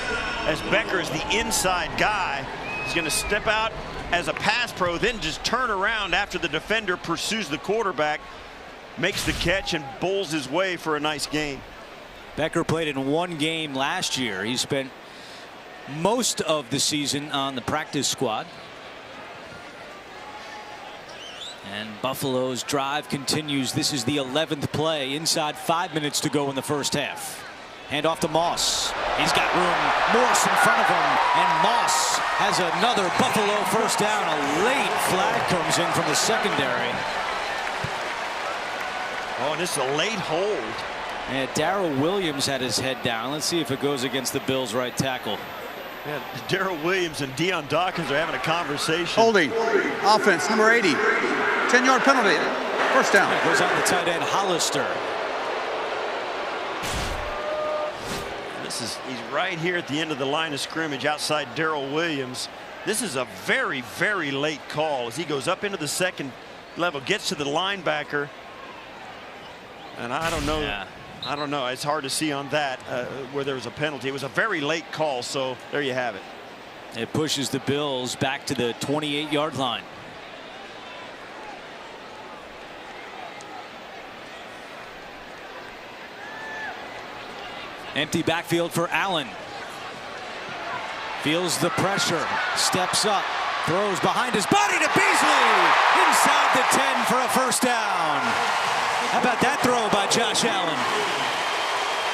as Becker is the inside guy. He's going to step out as a pass pro, then just turn around after the defender pursues the quarterback, makes the catch, and bowls his way for a nice gain. Becker played in 1 game last year. He spent most of the season on the practice squad. And Buffalo's drive continues. This is the 11th play. Inside 5 minutes to go in the 1st half. Hand off to Moss. He's got room. Morris in front of him. And Moss has another Buffalo 1st down. A late flag comes in from the secondary. Oh, and this is a late hold. And Darrell Williams had his head down. Let's see if it goes against the Bills' right tackle. Yeah, Darrell Williams and Deion Dawkins are having a conversation. Holding. Offense, number 80. 10-yard penalty. 1st down. It goes on the tight end, Hollister. He's right here at the end of the line of scrimmage outside Darrell Williams. This is a very, very late call as he goes up into the 2nd level, gets to the linebacker. And I don't know. Yeah. I don't know. It's hard to see on that where there was a penalty. It was a very late call, so there you have it. It pushes the Bills back to the 28-yard line. Empty backfield for Allen. Feels the pressure. Steps up. Throws behind his body to Beasley. Inside the 10 for a 1st down. How about that throw by Josh Allen?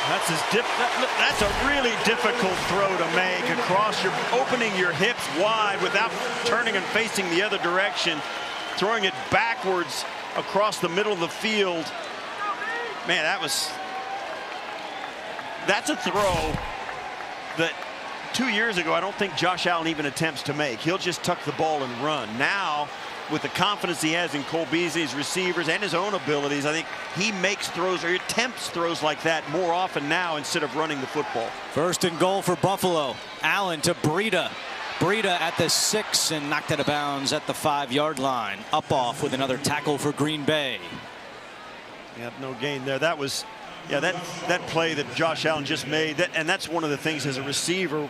That's a really difficult throw to make across. You're opening your hips wide without turning and facing the other direction. Throwing it backwards across the middle of the field. Man, that's a throw that 2 years ago I don't think Josh Allen even attempts to make. He'll just tuck the ball and run. Now, with the confidence he has in Cole Beasley's receivers and his own abilities, I think he makes throws or attempts throws like that more often now instead of running the football. 1st and goal for Buffalo. Allen to Breida. Breida at the 6 and knocked out of bounds at the 5-yard line. Up off with another tackle for Green Bay. Yep, no gain there. That was, yeah, that play that Josh Allen just made, and that's one of the things as a receiver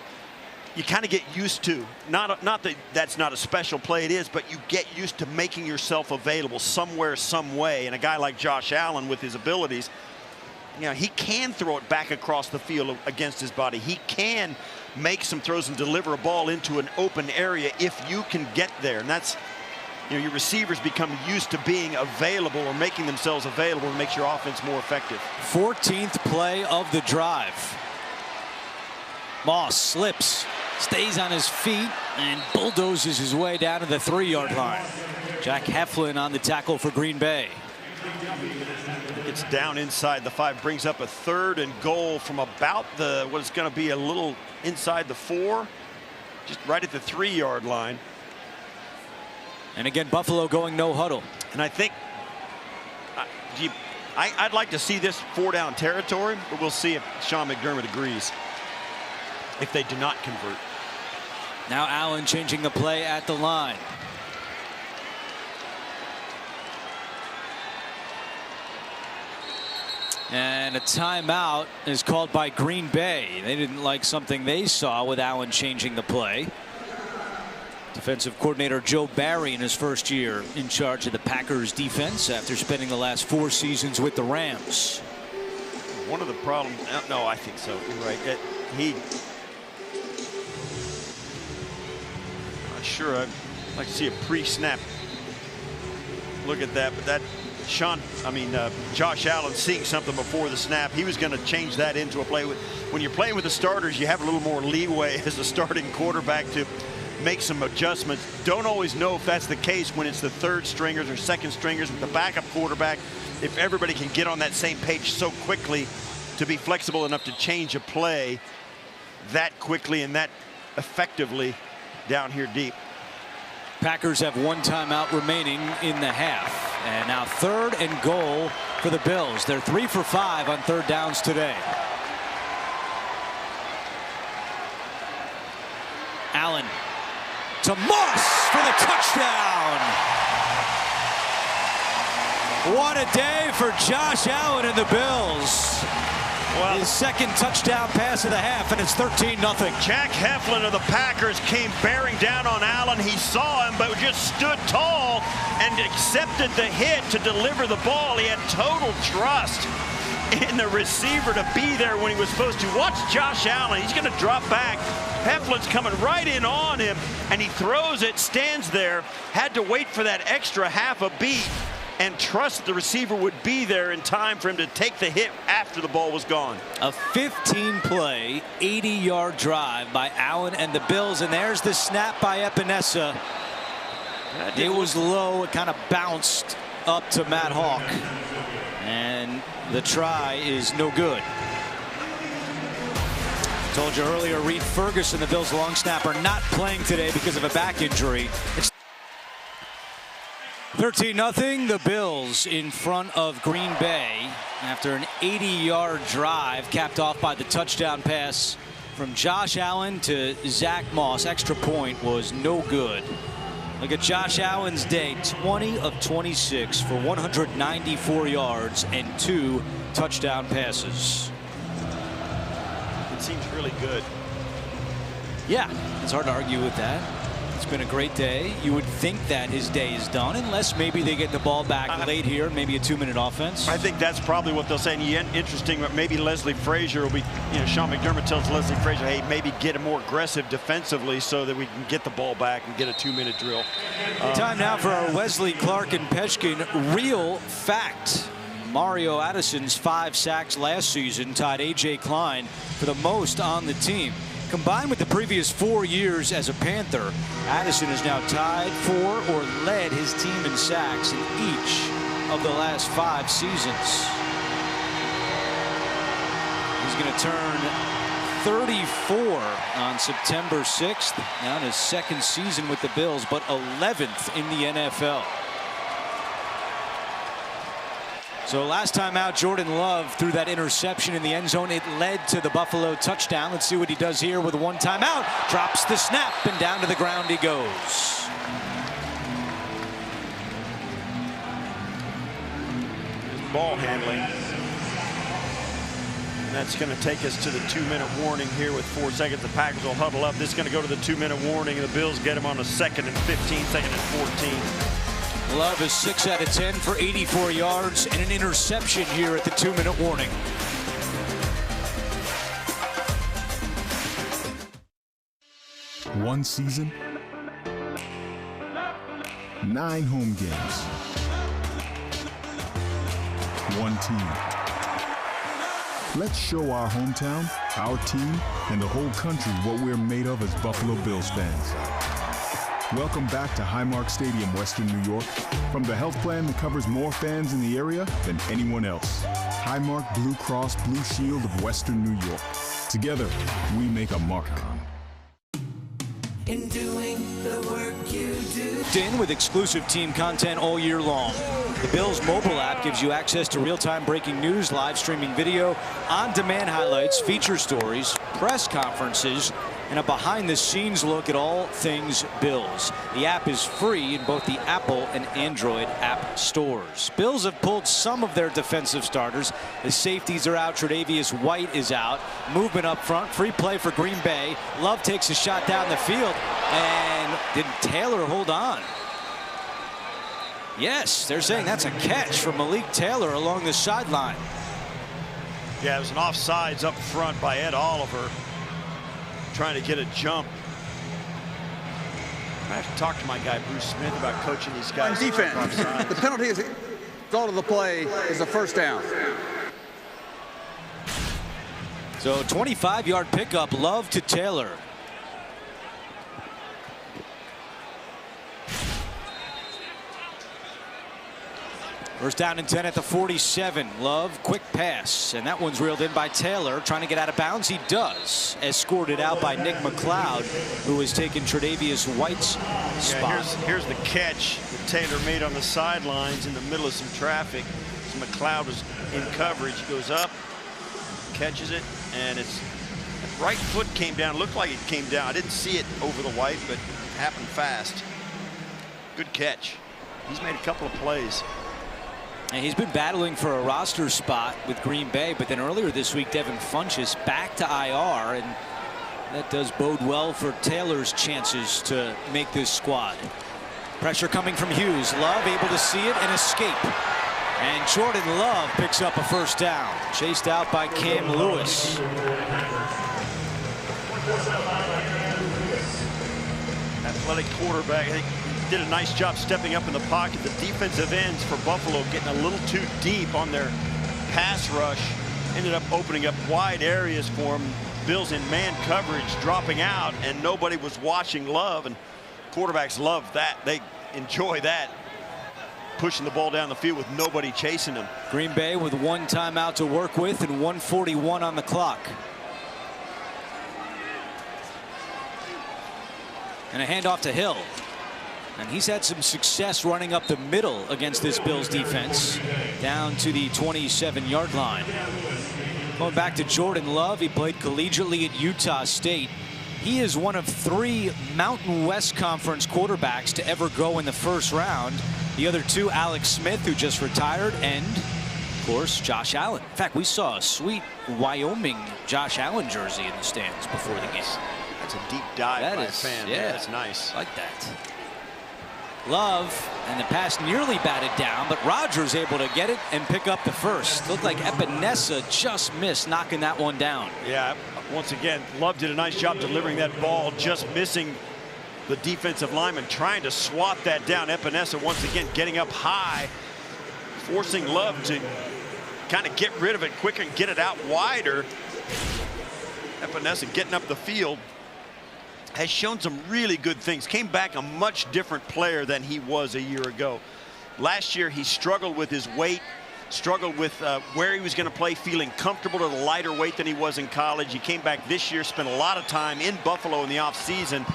you kind of get used to. Not that that's not a special play, it is, but you get used to making yourself available somewhere, some way. And a guy like Josh Allen with his abilities, he can throw it back across the field against his body. He can make some throws and deliver a ball into an open area if you can get there. And that's, your receivers become used to being available or making themselves available and makes your offense more effective. 14th play of the drive. Moss slips, stays on his feet, and bulldozes his way down to the 3-yard line. Jack Heflin on the tackle for Green Bay. It's down inside the 5, brings up a 3rd and goal from about what is going to be a little inside the 4, just right at the 3-yard line. And again, Buffalo going no huddle. And I think I'd like to see this 4-down territory, but we'll see if Sean McDermott agrees if they do not convert. Now Allen changing the play at the line. And a timeout is called by Green Bay. They didn't like something they saw with Allen changing the play. Defensive coordinator Joe Barry in his first year in charge of the Packers defense after spending the last 4 seasons with the Rams. One of the problems, no, I think so. You're right. Not sure. I'd like to see a pre-snap look at that, but that Josh Allen seeing something before the snap. He was going to change that into a play. When you're playing with the starters, you have a little more leeway as a starting quarterback to make some adjustments. Don't always know if that's the case when it's the 3rd stringers or 2nd stringers with the backup quarterback. If everybody can get on that same page so quickly to be flexible enough to change a play that quickly and that effectively down here deep. Packers have 1 timeout remaining in the half. And now 3rd and goal for the Bills. They're 3 for 5 on 3rd downs today. Allen to Moss for the touchdown. What a day for Josh Allen and the Bills. Well, his 2nd touchdown pass of the half, and it's 13-0. Jack Heflin of the Packers came bearing down on Allen. He saw him, but just stood tall and accepted the hit to deliver the ball. He had total trust in the receiver to be there when he was supposed to. Watch Josh Allen. He's going to drop back. Heflin's coming right in on him, and he throws it, stands there, had to wait for that extra half a beat and trust the receiver would be there in time for him to take the hit after the ball was gone. A 15-play, 80-yard drive by Allen and the Bills, and there's the snap by Epinesa. It was low. It kind of bounced up to Matt Hawk, and the try is no good. Told you earlier, Reed Ferguson, the Bills' long snapper, not playing today because of a back injury. 13-0, the Bills in front of Green Bay after an 80-yard drive capped off by the touchdown pass from Josh Allen to Zach Moss. Extra point was no good. Look at Josh Allen's day, 20 of 26 for 194 yards and 2 touchdown passes. It seems really good. Yeah, it's hard to argue with that. It's been a great day. You would think that his day is done, unless maybe they get the ball back late here, maybe a 2-minute offense. I think that's probably what they'll say. And interesting, but maybe Leslie Frazier will be, Sean McDermott tells Leslie Frazier, hey, maybe get him more aggressive defensively so that we can get the ball back and get a 2-minute drill. Time now for our Wesley, Clark, and Peshkin real fact. Mario Addison's 5 sacks last season tied A.J. Klein for the most on the team. Combined with the previous 4 years as a Panther, Addison is now tied for or led his team in sacks in each of the last 5 seasons. He's going to turn 34 on September 6th. Now in his 2nd season with the Bills, but 11th in the NFL. So last time out, Jordan Love threw that interception in the end zone. It led to the Buffalo touchdown. Let's see what he does here with 1 timeout. Drops the snap, and down to the ground he goes. Ball handling. And that's going to take us to the 2-minute warning here with 4 seconds. The Packers will huddle up. This is going to go to the 2-minute warning, and the Bills get him on a 2nd and 15, 2nd and 14. Love is 6 out of 10 for 84 yards and an interception here at the 2-minute warning. 1 season, 9 home games, 1 team. Let's show our hometown, our team, and the whole country what we're made of as Buffalo Bills fans. Welcome back to Highmark Stadium, Western New York. From the health plan that covers more fans in the area than anyone else. Highmark Blue Cross Blue Shield of Western New York. Together, we make a mark. In doing the work you do. In with exclusive team content all year long. The Bills mobile app gives you access to real-time breaking news, live streaming video, on-demand highlights, feature stories, press conferences, and a behind-the-scenes look at all things Bills. The app is free in both the Apple and Android app stores. Bills have pulled some of their defensive starters. The safeties are out. Tre'Davious White is out. Movement up front. Free play for Green Bay. Love takes a shot down the field. And did Taylor hold on? Yes, they're saying that's a catch from Malik Taylor along the sideline. Yeah, it was an offsides up front by Ed Oliver, trying to get a jump. I have to talk to my guy Bruce Smith about coaching these guys. On defense, the penalty is result of the play is a first down. So 25-yard pickup, Love to Taylor. First down and 10 at the 47. Love, quick pass, and that one's reeled in by Taylor, trying to get out of bounds. He does, escorted out by Nick McLeod, who has taken Tre'Davious White's spot. Yeah, here's the catch that Taylor made on the sidelines in the middle of some traffic. So McLeod was in coverage. He goes up, catches it, and it's right foot came down. It looked like it came down. I didn't see it over the white, but it happened fast. Good catch. He's made a couple of plays. And he's been battling for a roster spot with Green Bay, but then earlier this week, Devin Funchess back to IR, and that does bode well for Taylor's chances to make this squad. Pressure coming from Hughes. Love able to see it and escape. And Jordan Love picks up a first down, chased out by Cam Lewis. Athletic quarterback. I think did a nice job stepping up in the pocket. The defensive ends for Buffalo getting a little too deep on their pass rush. Ended up opening up wide areas for them. Bills in man coverage dropping out, and nobody was watching Love, and quarterbacks love that. They enjoy that. Pushing the ball down the field with nobody chasing them. Green Bay with 1 timeout to work with and 1:41 on the clock. And a handoff to Hill. And he's had some success running up the middle against this Bills defense down to the 27-yard line. Going back to Jordan Love, he played collegiately at Utah State. He is one of 3 Mountain West Conference quarterbacks to ever go in the first round. The other 2, Alex Smith, who just retired, and, of course, Josh Allen. In fact, we saw a sweet Wyoming Josh Allen jersey in the stands before the game. That's a deep dive by a fan. Yeah, that's nice. Like that. Love, and the pass nearly batted down, but Rodgers able to get it and pick up the first. Looked like Epinesa just missed knocking that one down. Yeah, once again, Love did a nice job delivering that ball, just missing the defensive lineman, trying to swat that down. Epinesa once again getting up high, forcing Love to kind of get rid of it quicker and get it out wider. Epinesa getting up the field. Has shown some really good things. Came back a much different player than he was a year ago. Last year he struggled with his weight, struggled with where he was going to play, feeling comfortable at a lighter weight than he was in college. He came back this year, spent a lot of time in Buffalo in the offseason,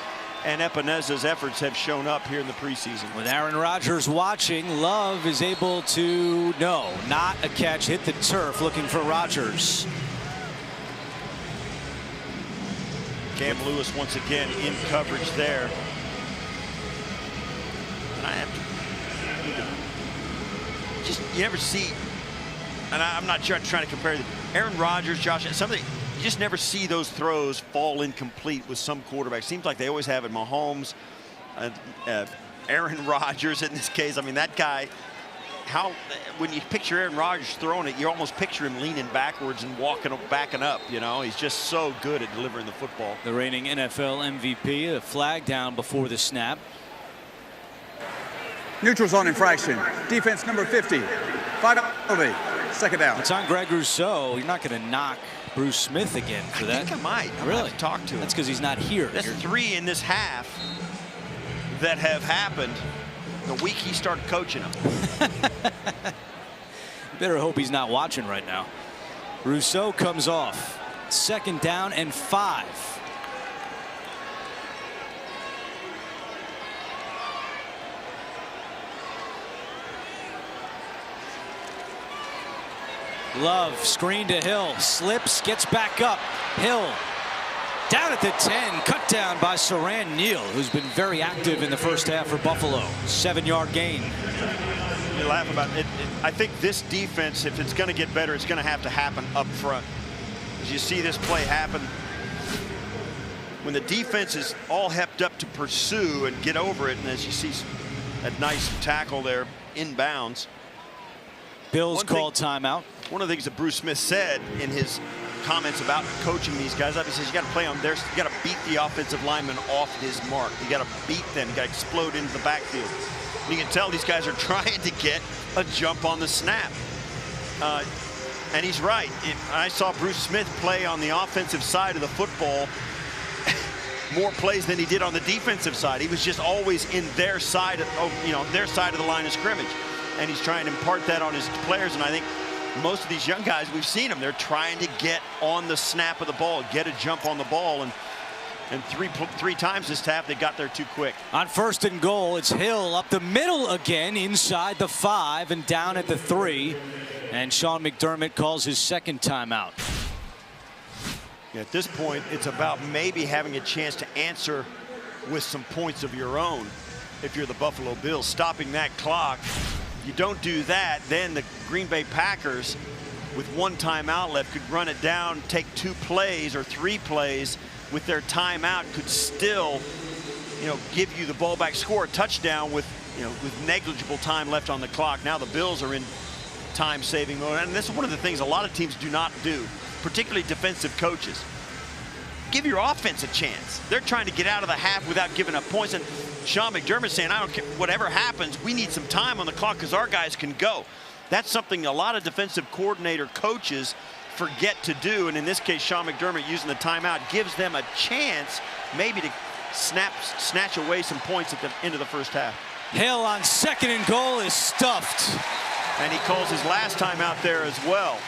and Epinesa's efforts have shown up here in the preseason. With Aaron Rodgers watching, Love is able to, no, not a catch, hit the turf looking for Rodgers. Cam Lewis once again in coverage there. And I have to just, you ever see, and I'm not sure I'm trying to compare them. Aaron Rodgers, Josh, something, you just never see those throws fall incomplete with some quarterbacks. Seems like they always have it. Mahomes, Aaron Rodgers in this case. I mean, that guy when you picture Aaron Rodgers throwing it, you almost picture him leaning backwards and backing up. You know, he's just so good at delivering the football. The reigning NFL MVP, a flag down before the snap. Neutral zone infraction. Defense number 50. 5 penalty. Second down. It's on Greg Rousseau. You're not going to knock Bruce Smith again for that. I think I might. Really? Have to talk to him. That's because he's not here. That's 3 in this half that have happened the week he started coaching them. You better hope he's not watching right now. Rousseau comes off. Second down and 5. Love, screen to Hill, slips, gets back up. Hill down at the 10, cut down by Saran Neal, who's been very active in the first half for Buffalo. 7-yard gain. You laugh about it. I think this defense, if it's going to get better, it's going to have to happen up front. As you see this play happen, when the defense is all hepped up to pursue and get over it, and as you see that nice tackle there inbounds. Bills called timeout. One of the things that Bruce Smith said in his comments about coaching these guys up, he says you got to play on theirs, you got to beat the offensive lineman off his mark. You got to beat them, you got to explode into the backfield. And you can tell these guys are trying to get a jump on the snap. And he's right. I saw Bruce Smith play on the offensive side of the football more plays than he did on the defensive side. He was just always in their side of, their side of the line of scrimmage. And he's trying to impart that on his players. And I think most of these young guys, we've seen them, they're trying to get on the snap of the ball, get a jump on the ball. And three times this half, they got there too quick. On 1st and goal, it's Hill up the middle again, inside the 5 and down at the 3. And Sean McDermott calls his second timeout. At this point, it's about maybe having a chance to answer with some points of your own if you're the Buffalo Bills, stopping that clock. You don't do that, then the Green Bay Packers, with 1 timeout left, could run it down, take 2 plays or 3 plays with their timeout, could still, give you the ball back, score a touchdown with negligible time left on the clock. Now the Bills are in time-saving mode, and this is one of the things a lot of teams do not do, particularly defensive coaches. Give your offense a chance. They're trying to get out of the half without giving up points, and Sean McDermott saying, I don't care, whatever happens, we need some time on the clock because our guys can go. That's something a lot of defensive coordinator coaches forget to do, and in this case, Sean McDermott using the timeout gives them a chance maybe to snatch away some points at the end of the first half. Hill on 2nd and goal is stuffed. And he calls his last timeout there as well.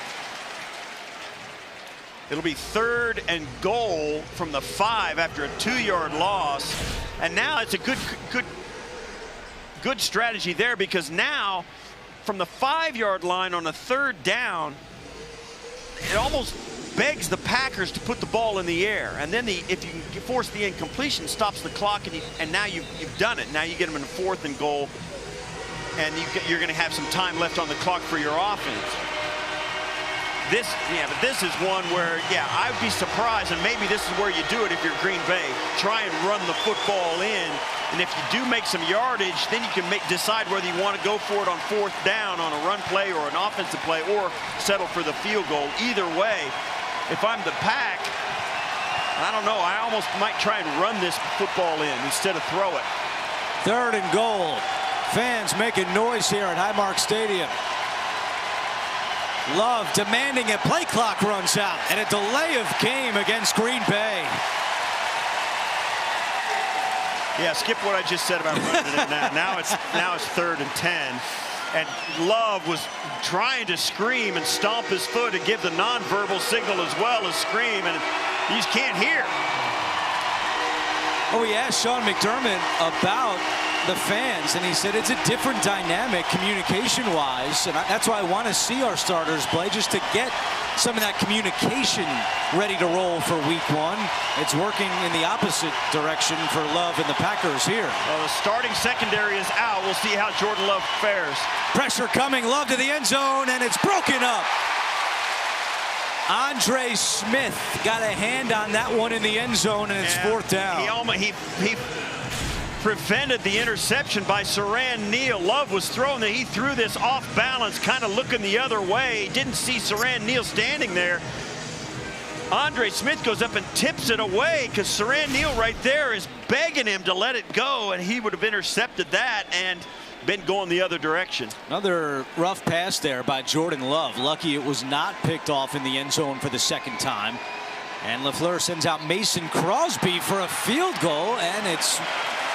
It'll be 3rd and goal from the 5 after a 2-yard loss. And now it's a good strategy there, because now from the 5-yard line on a 3rd down, it almost begs the Packers to put the ball in the air. And then if you can force the incompletion, stops the clock, and now you've done it. Now you get them in a 4th and goal, and you're going to have some time left on the clock for your offense. But this is one where, I would be surprised, and maybe this is where you do it if you're Green Bay. Try and run the football in, and if you do make some yardage, then you can decide whether you want to go for it on 4th down on a run play or an offensive play, or settle for the field goal. Either way, if I'm the Pack, I don't know, I almost might try and run this football in instead of throw it. 3rd and goal. Fans making noise here at Highmark Stadium. Love demanding a play clock runs out, and a delay of game against Green Bay. Yeah, skip what I just said about running it now. Now it's 3rd and 10. And Love was trying to scream and stomp his foot and give the nonverbal signal as well as scream, and you just can't hear. Oh, we asked Sean McDermott about the fans, and he said it's a different dynamic communication-wise, and that's why I want to see our starters play, just to get some of that communication ready to roll for week 1. It's working in the opposite direction for Love and the Packers here. Well, the starting secondary is out. We'll see how Jordan Love fares. Pressure coming, Love to the end zone, and it's broken up. Andre Smith got a hand on that one in the end zone, and it's 4th down. He prevented the interception by Saran Neal. Love was thrown there. He threw this off balance, kind of looking the other way. Didn't see Saran Neal standing there. Andre Smith goes up and tips it away because Saran Neal right there is begging him to let it go, and he would have intercepted that and been going the other direction. Another rough pass there by Jordan Love. Lucky it was not picked off in the end zone for the second time. And LaFleur sends out Mason Crosby for a field goal, and it's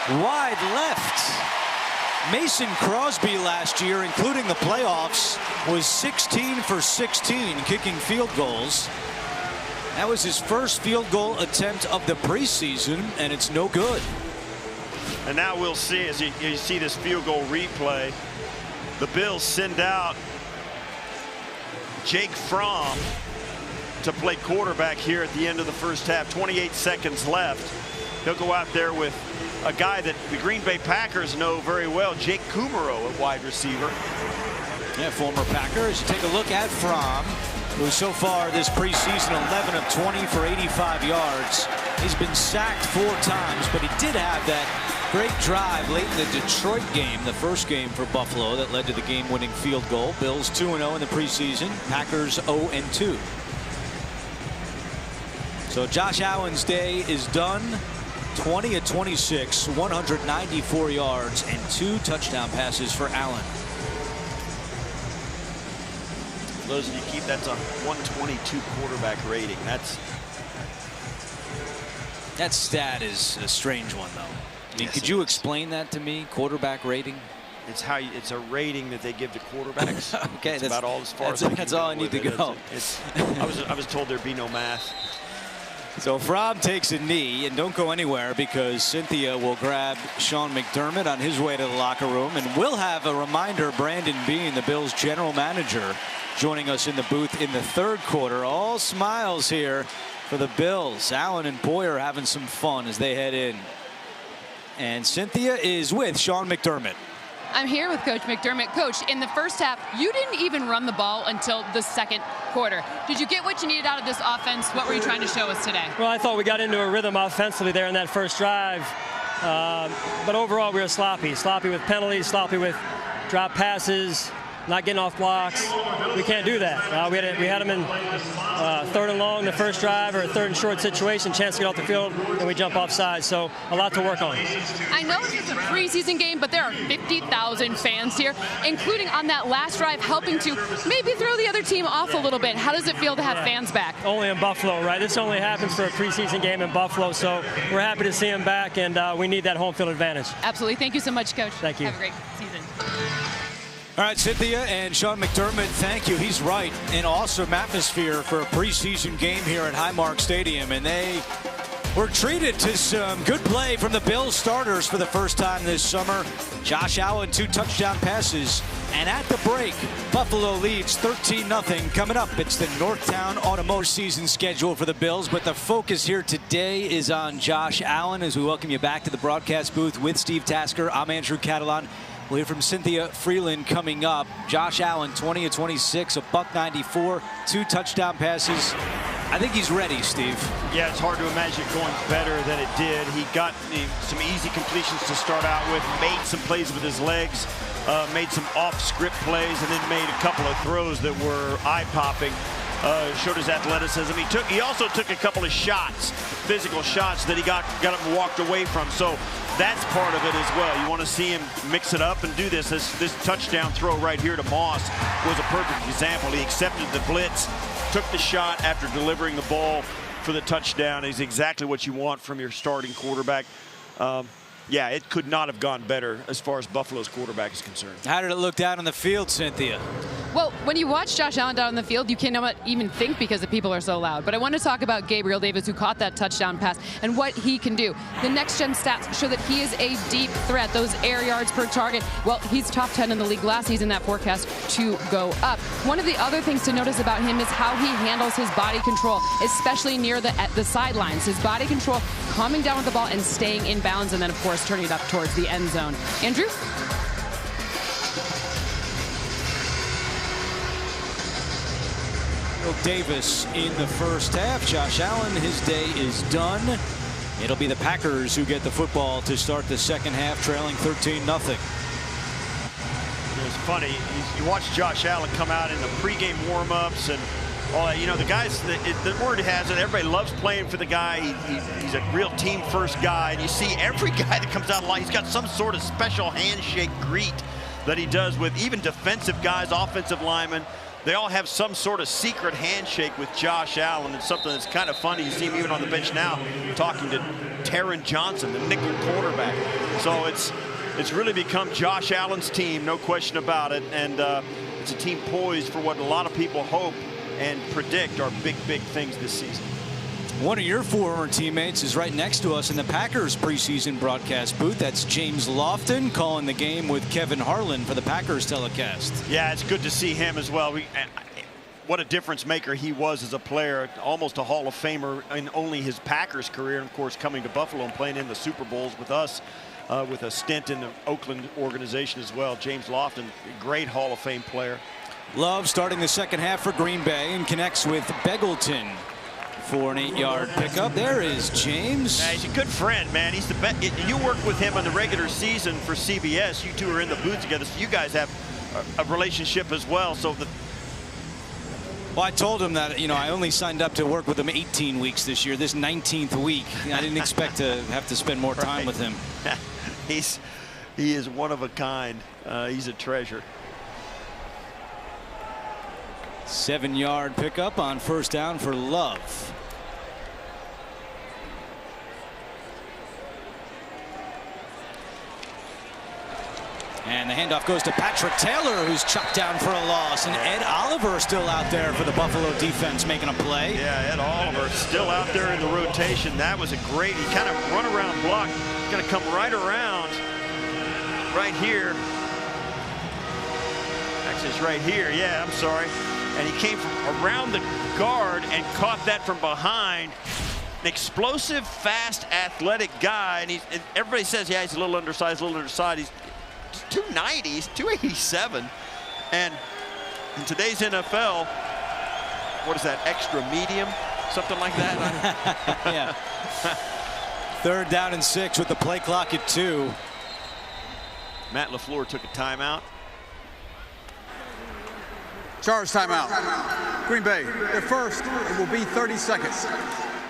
wide left. Mason Crosby last year, including the playoffs, was 16 for 16 kicking field goals. That was his first field goal attempt of the preseason, and it's no good. And now we'll see, as you see this field goal replay, the Bills send out Jake Fromm to play quarterback here at the end of the first half. 28 seconds left. He'll go out there with a guy that the Green Bay Packers know very well, Jake Kumaro, at wide receiver. Yeah, former Packers. Take a look at Fromm, who so far this preseason 11 of 20 for 85 yards. He's been sacked 4 times, but he did have that great drive late in the Detroit game, the first game for Buffalo that led to the game-winning field goal. Bills 2-0 in the preseason. Packers 0-2. So Josh Allen's day is done. 20 of 26, 194 yards, and 2 touchdown passes for Allen. For those of you keep, that's a 122 quarterback rating. That stat is a strange one, though. I mean, Yes, could you explain that to me? Quarterback rating? It's how it's a rating that they give to quarterbacks. Okay, that's about all as far as that's all I need to go. I was told there'd be no math. So Fromm takes a knee, and don't go anywhere because Cynthia will grab Sean McDermott on his way to the locker room, and we'll have a reminder. Brandon Beane, the Bills general manager, joining us in the booth in the third quarter. All smiles here for the Bills. Allen and Boyer having some fun as they head in. And Cynthia is with Sean McDermott. I'm here with Coach McDermott. Coach, in the first half, you didn't even run the ball until the second quarter. Did you get what you needed out of this offense? What were you trying to show us today? Well, I thought we got into a rhythm offensively there in that first drive. But overall, we were sloppy. Sloppy with penalties, sloppy with drop passes, not getting off blocks. We can't do that. We had them in third and long the first drive, or a third and short situation, chance to get off the field, and we jump offside. So a lot to work on. I know it's just a preseason game, but there are 50,000 fans here, including on that last drive, helping to maybe throw the other team off a little bit. How does it feel to have fans back? Only in Buffalo, right? This only happens for a preseason game in Buffalo, so we're happy to see them back, and we need that home field advantage. Absolutely. Thank you so much, Coach. Thank you. Have a great season. All right, Cynthia and Sean McDermott, thank you. He's right. An awesome atmosphere for a preseason game here at Highmark Stadium, and they were treated to some good play from the Bills starters for the first time this summer. Josh Allen, 2 touchdown passes. And at the break, Buffalo leads 13-0. Coming up, it's the Northtown Automotive season schedule for the Bills, but the focus here today is on Josh Allen as we welcome you back to the broadcast booth with Steve Tasker. I'm Andrew Catalan. We'll hear from Cynthia Freeland coming up. Josh Allen, 20 of 26, a $194, 2 touchdown passes. I think he's ready, Steve. Yeah, it's hard to imagine it going better than it did. He got some easy completions to start out with, made some plays with his legs, made some off-script plays, and then made a couple of throws that were eye-popping. Showed his athleticism. He also took a couple of shots, physical shots that he got up and walked away from. So that's part of it as well. You want to see him mix it up and do this. This touchdown throw right here to Moss was a perfect example. He accepted the blitz, took the shot after delivering the ball for the touchdown. He's exactly what you want from your starting quarterback. Yeah, it could not have gone better as far as Buffalo's quarterback is concerned. How did it look down on the field, Cynthia? Well, when you watch Josh Allen down on the field, you cannot even think because the people are so loud. But I want to talk about Gabriel Davis, who caught that touchdown pass, and what he can do. The next-gen stats show that he is a deep threat. Those air yards per target, well, he's top 10 in the league last season, that forecast to go up. One of the other things to notice about him is how he handles his body control, especially near the sidelines. His body control, calming down with the ball and staying in bounds, and then, of course, turning it up towards the end zone. Andrew? Davis in the first half. Josh Allen, his day is done. It'll be the Packers who get the football to start the second half, trailing 13-0. It's funny. You watch Josh Allen come out in the pregame warm-ups and all that. You know, the guys, the word has it, everybody loves playing for the guy. He's a real team-first guy. And you see every guy that comes out of line, he's got some sort of special handshake greet that he does with even defensive guys, offensive linemen. They all have some sort of secret handshake with Josh Allen. It's something that's kind of funny. You see him even on the bench now talking to Taron Johnson, the nickel quarterback. So it's really become Josh Allen's team, no question about it. And it's a team poised for what a lot of people hope and predict are big, big things this season. One of your former teammates is right next to us in the Packers preseason broadcast booth. That's James Lofton calling the game with Kevin Harlan for the Packers telecast. Yeah, it's good to see him as well. What a difference maker he was as a player, almost a Hall of Famer in only his Packers career, and of course coming to Buffalo and playing in the Super Bowls with us with a stint in the Oakland organization as well. James Lofton, great Hall of Fame player. Love starting the second half for Green Bay and connects with Beggleton for an 8-yard pickup. There is James. Yeah, he's a good friend, man. He's the best. You work with him in the regular season for CBS. You two are in the booth together, so you guys have a relationship as well. So well, I told him that, you know, I only signed up to work with him 18 weeks this year. This 19th week, I didn't expect to have to spend more time with him. He is one of a kind. He's a treasure. 7-yard pickup on first down for Love. And the handoff goes to Patrick Taylor, who's chucked down for a loss. And Ed Oliver still out there for the Buffalo defense making a play. Yeah, Ed Oliver still out there in the rotation. That was a great, he kind of run around block. He's going to come right around right here. Actually, it's right here. Yeah, I'm sorry. And he came from around the guard and caught that from behind. An explosive, fast, athletic guy. And everybody says, yeah, he's a little undersized, He's 290, he's 287. And in today's NFL, what is that, extra medium? Something like that? Yeah. 3rd down and 6 with the play clock at 2. Matt LaFleur took a timeout. Charge timeout. Green Bay, their first. It will be 30 seconds.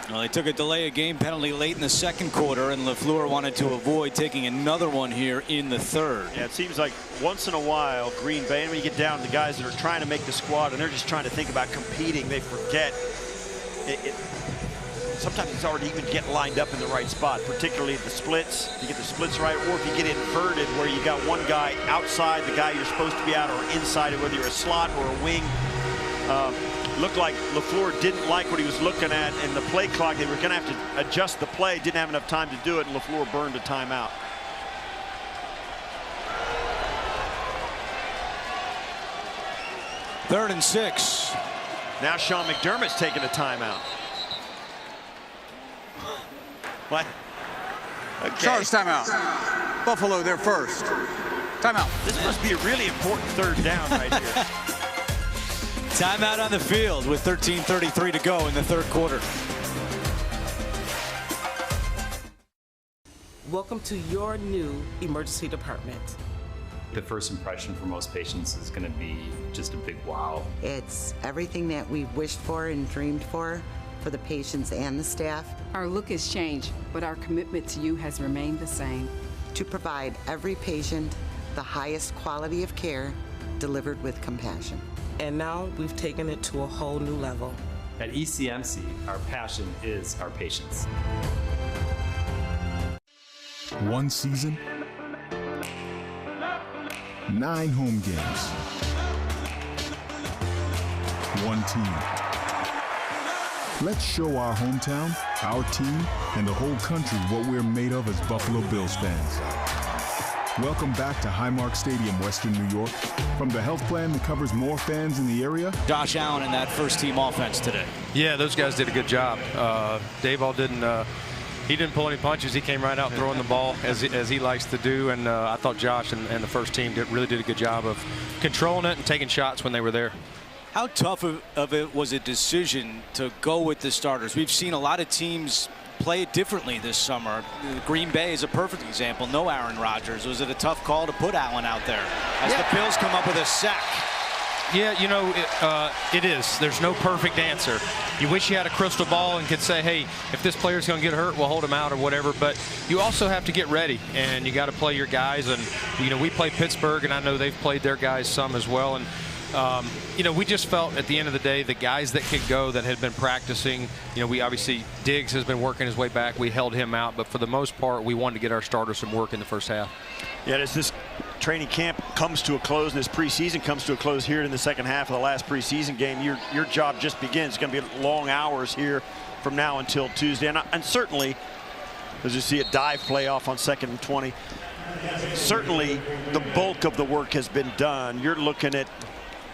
Well, they took a delay of game penalty late in the second quarter, and LaFleur wanted to avoid taking another one here in the third. Yeah, it seems like once in a while, Green Bay, and when you get down to the guys that are trying to make the squad and they're just trying to think about competing, they forget. Sometimes it's hard to even get lined up in the right spot, particularly the splits. You get the splits right, or if you get inverted where you got one guy outside the guy you're supposed to be out, or inside it, whether you're a slot or a wing. Looked like LaFleur didn't like what he was looking at in the play clock. They were going to have to adjust the play, didn't have enough time to do it, and LaFleur burned a timeout. Third and 6. Now Sean McDermott's taking a timeout. What? Okay. Charge timeout. Buffalo, their first. Timeout. This must be a really important 3rd down right here. Timeout on the field with 13:33 to go in the third quarter. Welcome to your new emergency department. The first impression for most patients is going to be just a big wow. It's everything that we've wished for and dreamed for the patients and the staff. Our look has changed, but our commitment to you has remained the same. To provide every patient the highest quality of care delivered with compassion. And now we've taken it to a whole new level. At ECMC, our passion is our patients. One season, 9 home games, one team. Let's show our hometown, our team, and the whole country what we're made of as Buffalo Bills fans. Welcome back to Highmark Stadium, Western New York. From the health plan that covers more fans in the area. Josh Allen in that first team offense today. Yeah, those guys did a good job. Dayball didn't pull any punches. He came right out throwing the ball as he likes to do. And I thought Josh and the first team really did a good job of controlling it and taking shots when they were there. How tough of it was a decision to go with the starters? We've seen a lot of teams play it differently this summer. Green Bay is a perfect example. No Aaron Rodgers. Was it a tough call to put Allen out there as the Bills come up with a sack? Yeah, you know, it is. There's no perfect answer. You wish you had a crystal ball and could say, hey, if this player's going to get hurt, we'll hold him out or whatever. But you also have to get ready, and you got to play your guys. And, you know, we play Pittsburgh, and I know they've played their guys some as well. And, you know, we just felt at the end of the day, the guys that could go that had been practicing, you know, we obviously, Diggs has been working his way back. We held him out. But for the most part, we wanted to get our starters some work in the first half. Yeah, as this training camp comes to a close, and this preseason comes to a close here in the second half of the last preseason game, your job just begins. It's going to be long hours here from now until Tuesday. And certainly, as you see a dive play off on 2nd and 20, certainly the bulk of the work has been done. You're looking at,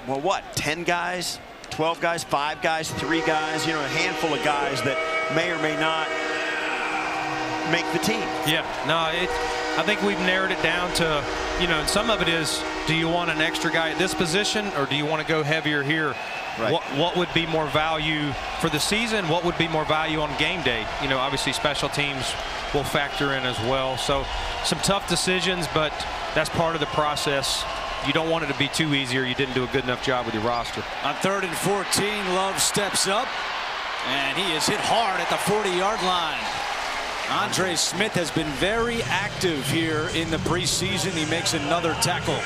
well, what, 10 guys, 12 guys, 5 guys, 3 guys, you know, a handful of guys that may or may not make the team. Yeah, no, I think we've narrowed it down to, you know, and some of it is, do you want an extra guy at this position, or do you want to go heavier here? Right. What would be more value for the season? What would be more value on game day? You know, obviously special teams will factor in as well. So some tough decisions, but that's part of the process. You don't want it to be too easy, or you didn't do a good enough job with your roster. On 3rd and 14, Love steps up, and he is hit hard at the 40-yard line. Andre Smith has been very active here in the preseason. He makes another tackle.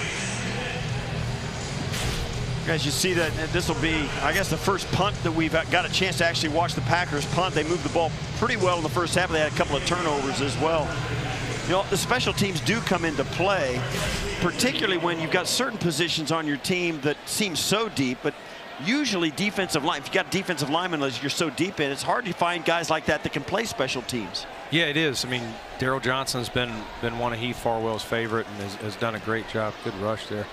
Guys, you see that this will be, I guess, the first punt that we've got a chance to actually watch the Packers punt. They moved the ball pretty well in the first half. They had a couple of turnovers as well. You know, the special teams do come into play, particularly when you've got certain positions on your team that seem so deep, but usually defensive line, if you got defensive linemen as you're so deep in, it's hard to find guys like that can play special teams. Yeah, it is. I mean, Daryl Johnson's been one of Heath Farwell's favorite and has done a great job. Good rush there.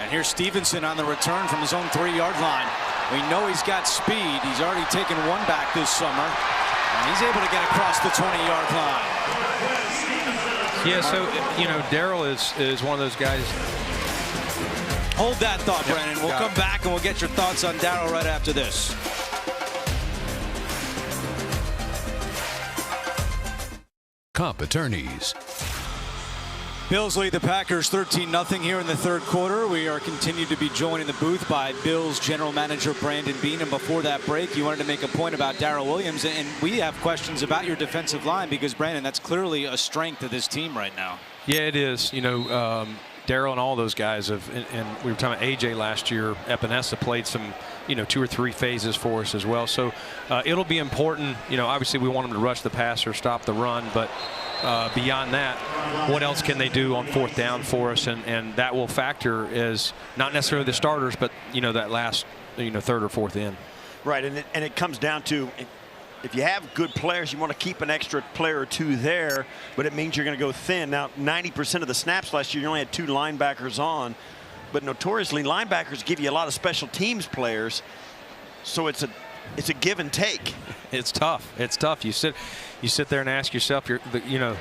And here's Stevenson on the return from his own 3-yard line. We know he's got speed. He's already taken one back this summer, and he's able to get across the 20-yard line. Yeah, so, you know, Daryl is one of those guys. Hold that thought, Brennan. We'll come back and we'll get your thoughts on Daryl right after this. Comp attorneys. Bills lead the Packers 13-0 here in the 3rd quarter. We are continued to be joined in the booth by Bills general manager Brandon Beane. And before that break, you wanted to make a point about Darrell Williams. And we have questions about your defensive line because, Brandon, that's clearly a strength of this team right now. Yeah, it is. You know, Daryl and all those guys have, and we were talking about AJ last year. Epinesa played some, you know, 2 or 3 phases for us as well. So it'll be important. You know, obviously we want them to rush the passer, stop the run, but beyond that, what else can they do on 4th down for us? And that will factor as not necessarily the starters, but, you know, that last, you know, 3rd or 4th in. Right, and it comes down to, if you have good players, you want to keep an extra player or 2 there, but it means you're going to go thin. Now, 90% of the snaps last year, you only had 2 linebackers on, but notoriously, linebackers give you a lot of special teams players, so it's a give and take. It's tough. It's tough. You sit there and ask yourself, you know,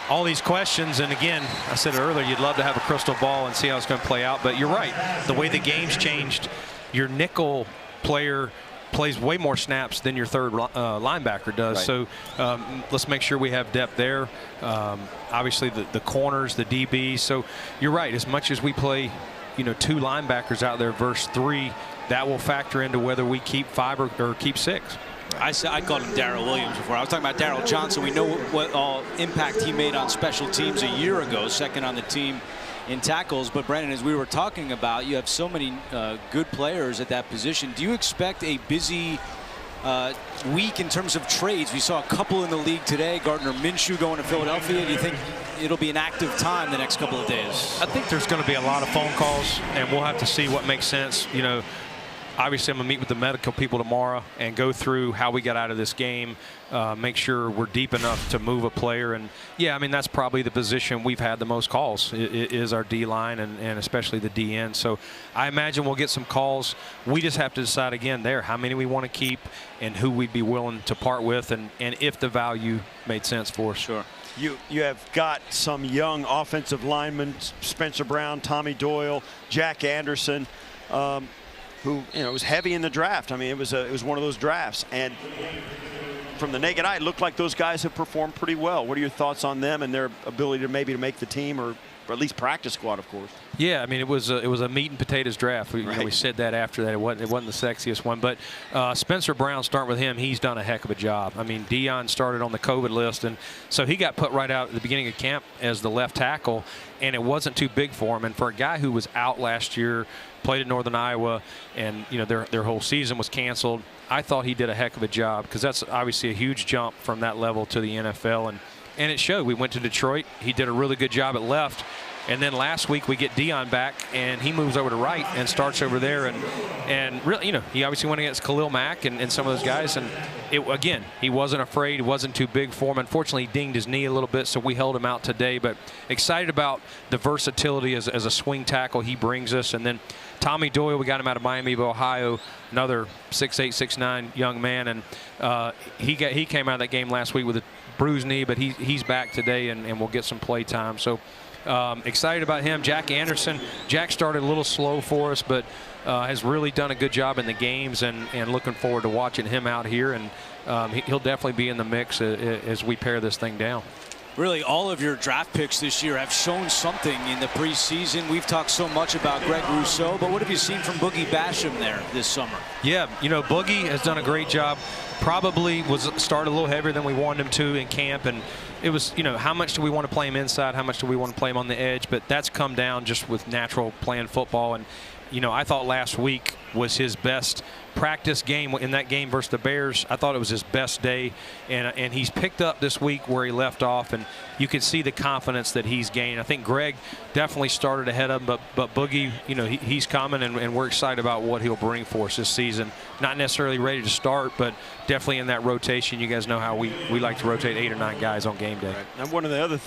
all these questions. And again, I said it earlier, you'd love to have a crystal ball and see how it's going to play out. But you're right. The way the game's changed, your nickel player plays way more snaps than your 3rd linebacker does. Right. So let's make sure we have depth there. Obviously, the corners, the DBs. So you're right. As much as we play, you know, 2 linebackers out there versus 3, that will factor into whether we keep 5 or keep 6. I called him Darrell Williams before. I was talking about Daryl Johnson. We know what all impact he made on special teams a year ago, 2nd on the team in tackles. But Brandon, as we were talking about, you have so many good players at that position. Do you expect a busy week in terms of trades? We saw a couple in the league today. Gardner Minshew going to Philadelphia. Do you think it'll be an active time the next couple of days? I think there's going to be a lot of phone calls, and we'll have to see what makes sense. You know, obviously I'm going to meet with the medical people tomorrow and go through how we got out of this game, make sure we're deep enough to move a player. And yeah, I mean, that's probably the position we've had the most calls. It is our D-line and especially the DN. So I imagine we'll get some calls. We just have to decide again there how many we want to keep and who we'd be willing to part with, and if the value made sense for us. Sure. You have got some young offensive linemen, Spencer Brown, Tommy Doyle, Jack Anderson. who was heavy in the draft. I mean, it was one of those drafts, and from the naked eye, it looked like those guys have performed pretty well. What are your thoughts on them and their ability to maybe make the team or at least practice squad, of course? Yeah, I mean, it was a meat and potatoes draft. We said that after that. It wasn't the sexiest one. But Spencer Brown, starting with him, he's done a heck of a job. I mean, Dion started on the COVID list, and so he got put right out at the beginning of camp as the left tackle, and it wasn't too big for him. And for a guy who was out last year, played at Northern Iowa, and their whole season was canceled, I thought he did a heck of a job, because that's obviously a huge jump from that level to the NFL, and it showed. We went to Detroit. He did a really good job at left. And then last week we get Dion back, and he moves over to right and starts over there. And really, he obviously went against Khalil Mack and some of those guys. And again, he wasn't afraid. It wasn't too big for him. Unfortunately, he dinged his knee a little bit, so we held him out today. But excited about the versatility as a swing tackle he brings us. And then Tommy Doyle, we got him out of Miami of Ohio, another 6'8", 6'9" young man. And he came out of that game last week with a bruised knee, but he's back today, and we'll get some play time. So excited about him. Jack Anderson. Jack started a little slow for us, but has really done a good job in the games, and looking forward to watching him out here. And he'll definitely be in the mix as we pare this thing down. Really, all of your draft picks this year have shown something in the preseason. We've talked so much about Greg Rousseau, but what have you seen from Boogie Basham there this summer? Yeah, Boogie has done a great job. Probably started a little heavier than we wanted him to in camp, and it was, how much do we want to play him inside? How much do we want to play him on the edge? But that's come down just with natural playing football. And, I thought last week was his best practice game. In that game versus the Bears, I thought it was his best day, and he's picked up this week where he left off, and you can see the confidence that he's gained. I think Greg definitely started ahead of him, but Boogie, he's coming, and we're excited about what he'll bring for us this season. Not necessarily ready to start, but definitely in that rotation. You guys know how we like to rotate 8 or 9 guys on game day. Right. And one of the other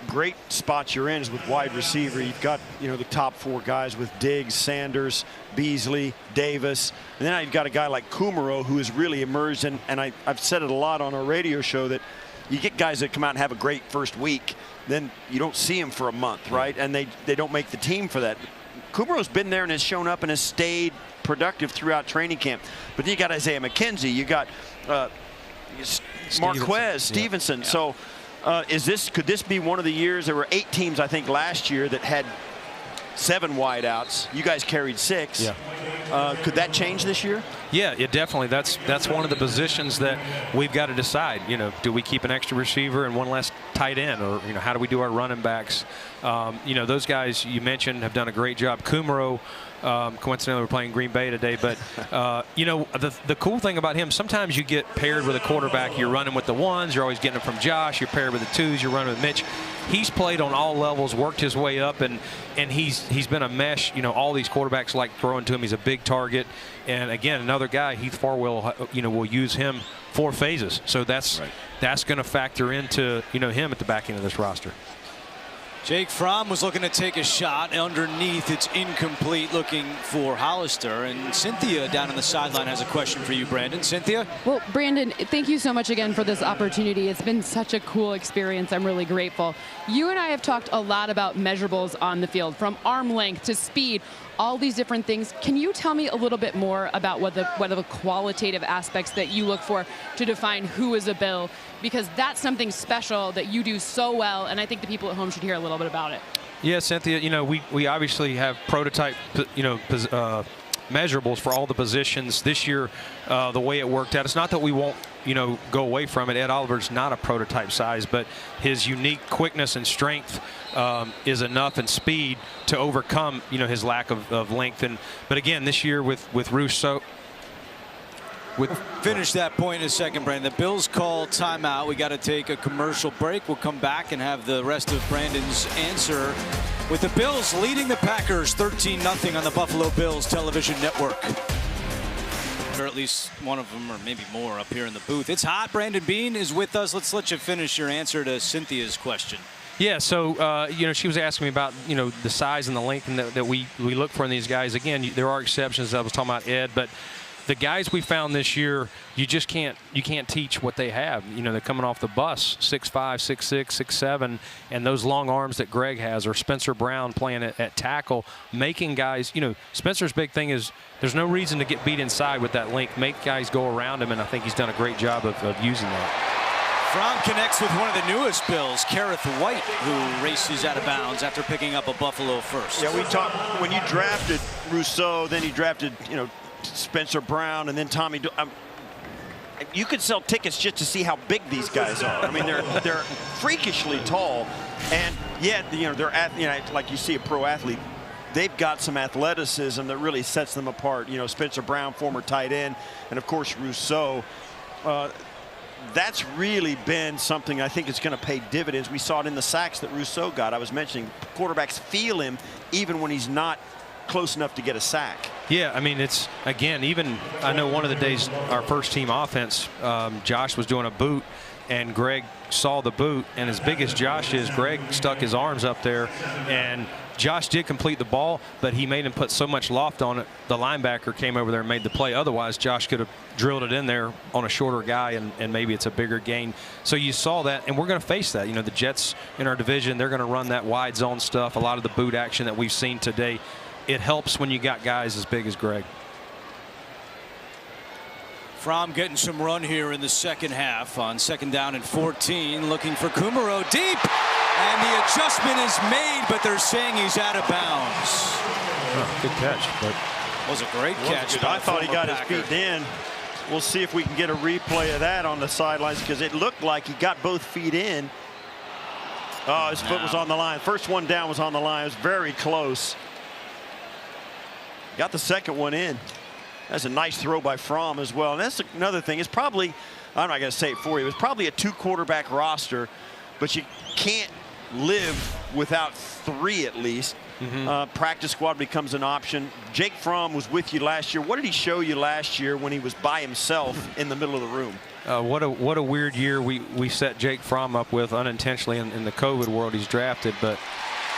great spots you're in is with wide receiver. You've got the top 4 guys with Diggs, Sanders, Beasley, Davis, and then you've got a guy like Kumaro who has really emerged. And I've said it a lot on our radio show that you get guys that come out and have a great first week, then you don't see them for a month, right? And they don't make the team for that. Kumaro's been there and has shown up and has stayed productive throughout training camp. But then you got Isaiah McKenzie, you got Marquez, Stevenson. Yeah. So could this be one of the years? There were 8 teams, I think, last year that had 7 wideouts. You guys carried 6. Yeah. Could that change this year? Yeah, definitely. That's one of the positions that we've got to decide. Do we keep an extra receiver and one less tight end, or how do we do our running backs? Those guys you mentioned have done a great job. Kumaro, coincidentally, we're playing Green Bay today, but the cool thing about him, sometimes you get paired with a quarterback. You're running with the 1s. You're always getting them from Josh. You're paired with the 2s. You're running with Mitch. He's played on all levels, worked his way up, and he's been a mesh. All these quarterbacks like throwing to him. He's a big target, and again, another guy, Heath Farwell, will use him 4 phases. So that's going to factor into him at the back end of this roster. Jake Fromm was looking to take a shot underneath. It's incomplete, looking for Hollister. And Cynthia down on the sideline has a question for you, Brandon. Cynthia? Well, Brandon, thank you so much again for this opportunity. It's been such a cool experience. I'm really grateful. You and I have talked a lot about measurables on the field, from arm length to speed, all these different things. Can you tell me a little bit more about what are the qualitative aspects that you look for to define who is a Bill? Because that's something special that you do so well, and I think the people at home should hear a little bit about it. Yeah, Cynthia, we obviously have prototype, measurables for all the positions. This year, the way it worked out, it's not that we won't, go away from it. Ed Oliver's not a prototype size, but his unique quickness and strength is enough, and speed to overcome, his lack of length. But again, this year with Rousseau. We'll finish that point in a second, Brandon. The Bills call timeout. We got to take a commercial break. We'll come back and have the rest of Brandon's answer, with the Bills leading the Packers 13-0 on the Buffalo Bills television network. Or at least one of them, or maybe more, up here in the booth. It's hot. Brandon Beane is with us. Let's let you finish your answer to Cynthia's question. Yeah, so, she was asking me about, the size and the length that we look for in these guys. Again, there are exceptions. I was talking about Ed, but the guys we found this year, you can't teach what they have. You know, they're coming off the bus, 6'5", 6'6", 6'7", and those long arms that Greg has, or Spencer Brown playing at tackle, making guys, you know, Spencer's big thing is there's no reason to get beat inside with that length. Make guys go around him, and I think he's done a great job of using that. Fromm connects with one of the newest Bills, Kareth White, who races out of bounds after picking up a Buffalo first. Yeah, we talked when you drafted Rousseau, then you drafted, you know, Spencer Brown, and then Tommy. You could sell tickets just to see how big these guys are. I mean, they're freakishly tall, and yet, you know, they're like you see a pro athlete. They've got some athleticism that really sets them apart. You know, Spencer Brown, former tight end, and of course Rousseau. That's really been something I think is going to pay dividends. We saw it in the sacks that Rousseau got. I was mentioning quarterbacks feel him even when he's not close enough to get a sack. Yeah, I mean, it's, again, even I know one of the days our first team offense, Josh was doing a boot, and Greg saw the boot, and as big as Josh is, Greg stuck his arms up there, and Josh did complete the ball, but he made him put so much loft on it, the linebacker came over there and made the play. Otherwise, Josh could have drilled it in there on a shorter guy, and maybe it's a bigger gain. So you saw that, and we're going to face that. You know, the Jets in our division, they're going to run that wide zone stuff, a lot of the boot action that we've seen today. It helps when you got guys as big as Greg. Fromm getting some run here in the second half on 2nd down and 14, looking for Kumaro deep, and the adjustment is made, but they're saying he's out of bounds. Oh, good catch. But was a great catch. I thought he got his feet in. We'll see if we can get a replay of that on the sidelines, because it looked like he got both feet in. Oh, his foot was on the line. First one down was on the line. It was very close. Got the second one in. That's a nice throw by Fromm as well. And that's another thing. It's probably, I'm not going to say it for you, it's probably a 2-quarterback roster, but you can't live without 3 at least. Practice squad becomes an option. Jake Fromm was with you last year. What did he show you last year when he was by himself in the middle of the room? What a weird year we set Jake Fromm up with unintentionally in the COVID world. He's drafted, but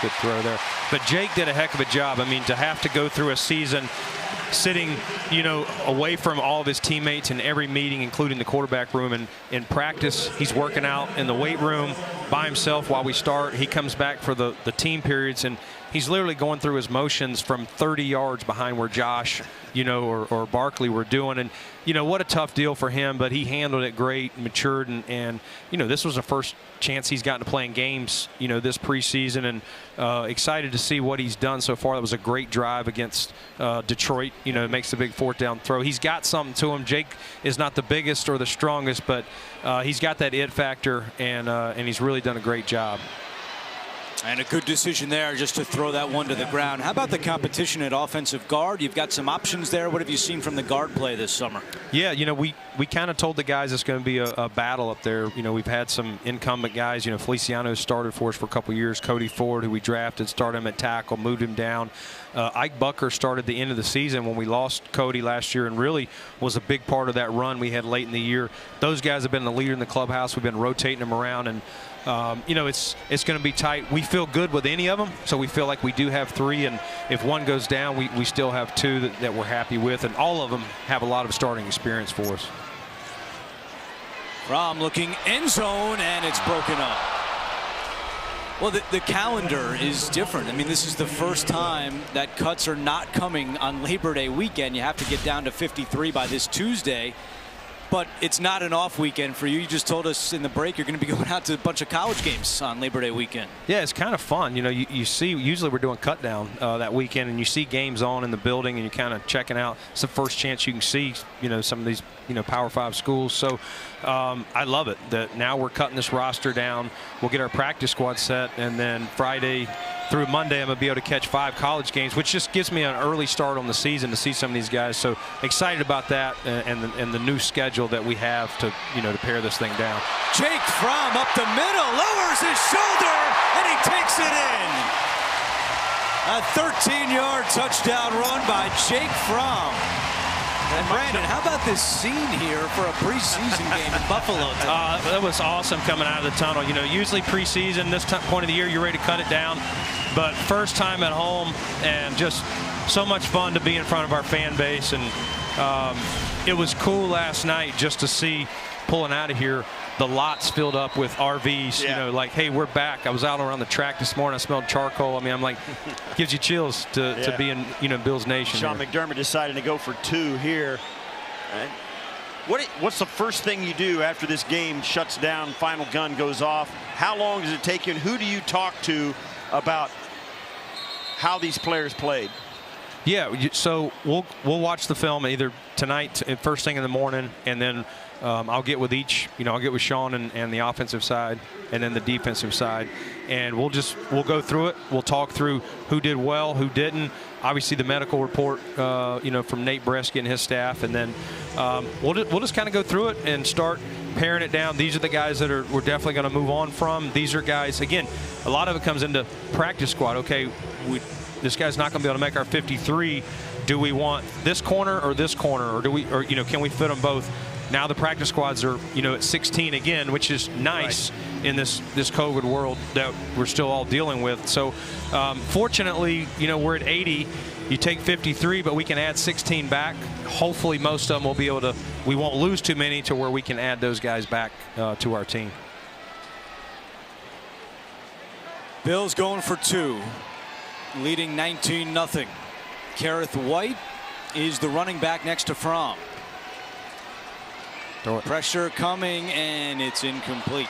good throw there. But Jake did a heck of a job. I mean, to have to go through a season sitting, you know, away from all of his teammates in every meeting, including the quarterback room, and in practice, he's working out in the weight room by himself while we start. He comes back for the team periods, and he's literally going through his motions from 30 yards behind where Josh, you know, or Barkley were doing. And, you know, what a tough deal for him, but he handled it great, matured, and you know, this was the first chance he's gotten to play in games, you know, this preseason, and excited to see what he's done so far. That was a great drive against Detroit. You know, makes the big 4th down throw. He's got something to him. Jake is not the biggest or the strongest, but he's got that it factor, and he's really done a great job. And a good decision there just to throw that one to the ground. How about the competition at offensive guard? You've got some options there. What have you seen from the guard play this summer? Yeah, you know, we kind of told the guys it's going to be a battle up there. You know, we've had some incumbent guys. You know, Feliciano started for us for a couple years. Cody Ford, who we drafted, started him at tackle, moved him down. Ike Bucker started the end of the season when we lost Cody last year, and really was a big part of that run we had late in the year. Those guys have been the leader in the clubhouse. We've been rotating them around, and you know, it's going to be tight. We feel good with any of them, so we feel like we do have 3, and if one goes down, we still have 2 that we're happy with, and all of them have a lot of starting experience for us. Fromm looking end zone, and it's broken up. Well, the calendar is different. I mean, this is the first time that cuts are not coming on Labor Day weekend. You have to get down to 53 by this Tuesday. But it's not an off weekend for you. You just told us in the break you're going to be going out to a bunch of college games on Labor Day weekend. Yeah, it's kind of fun. You know, you see, usually we're doing cut down that weekend, and you see games on in the building, and you're kind of checking out. It's the first chance you can see, you know, some of these, you know, Power 5 schools. So I love it that now we're cutting this roster down. We'll get our practice squad set, and then Friday through Monday, I'm going to be able to catch 5 college games, which just gives me an early start on the season to see some of these guys. So excited about that, and the new schedule that we have to, you know, to pare this thing down. Jake Fromm up the middle, lowers his shoulder, and he takes it in. A 13-yard touchdown run by Jake Fromm. And Brandon, how about this scene here for a preseason game in Buffalo tonight? That was awesome coming out of the tunnel. You know, usually preseason, this point of the year, you're ready to cut it down. But first time at home, and just so much fun to be in front of our fan base. And it was cool last night just to see pulling out of here the lots filled up with RVs. You know, like, hey, we're back. I was out around the track this morning. I smelled charcoal. I mean, I'm like, gives you chills to be in, you know, Bills Nation. Sean McDermott decided to go for 2 here. What's the first thing you do after this game shuts down, final gun goes off? How long does it take you, and who do you talk to about how these players played? Yeah, so we'll watch the film either tonight, first thing in the morning, and then I'll get with each. You know, I'll get with Sean and the offensive side, and then the defensive side, and we'll go through it. We'll talk through who did well, who didn't. Obviously, the medical report, you know, from Nate Bresky and his staff, and then we'll just kind of go through it and start paring it down. These are the guys that we're definitely going to move on from. These are guys, again, a lot of it comes into practice squad. Okay, this guy's not going to be able to make our 53. Do we want this corner, or you know, can we fit them both? Now the practice squads are, you know, at 16 again, which is nice in this COVID world that we're still all dealing with. So fortunately, you know, we're at 80. You take 53, but we can add 16 back. Hopefully most of them will be able to, we won't lose too many to where we can add those guys back to our team. Bills going for 2, leading 19-0. Kareth White is the running back next to Fromm. Pressure coming, and it's incomplete.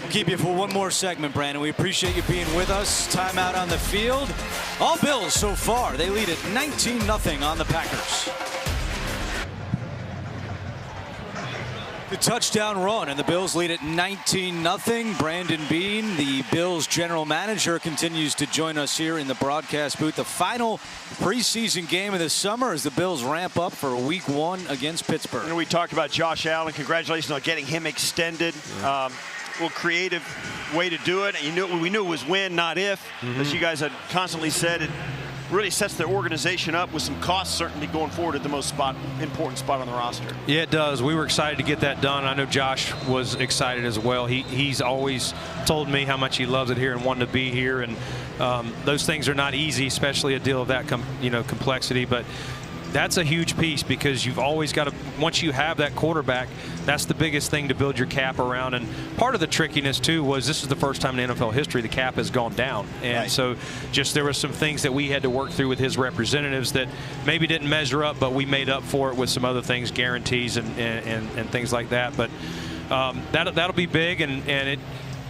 We'll keep you for one more segment, Brandon. We appreciate you being with us. Timeout on the field. All Bills so far. They lead at 19-0 on the Packers. The touchdown run, and the Bills lead at 19-0. Brandon Beane, the Bills general manager, continues to join us here in the broadcast booth. The final preseason game of the summer as the Bills ramp up for Week 1 against Pittsburgh. You know, we talked about Josh Allen. Congratulations on getting him extended. Well, creative way to do it. We knew it was when, not if. As you guys had constantly said, it really sets the organization up with some cost certainty going forward at the most important spot on the roster. Yeah, it does. We were excited to get that done. I know Josh was excited as well. He's always told me how much he loves it here and wanted to be here. And those things are not easy, especially a deal of that complexity. But that's a huge piece, because you've always got to, once you have that quarterback, that's the biggest thing to build your cap around. And part of the trickiness too was this is the first time in NFL history the cap has gone down, and so just there were some things that we had to work through with his representatives that maybe didn't measure up, but we made up for it with some other things, guarantees and things like that. But that'll be big, and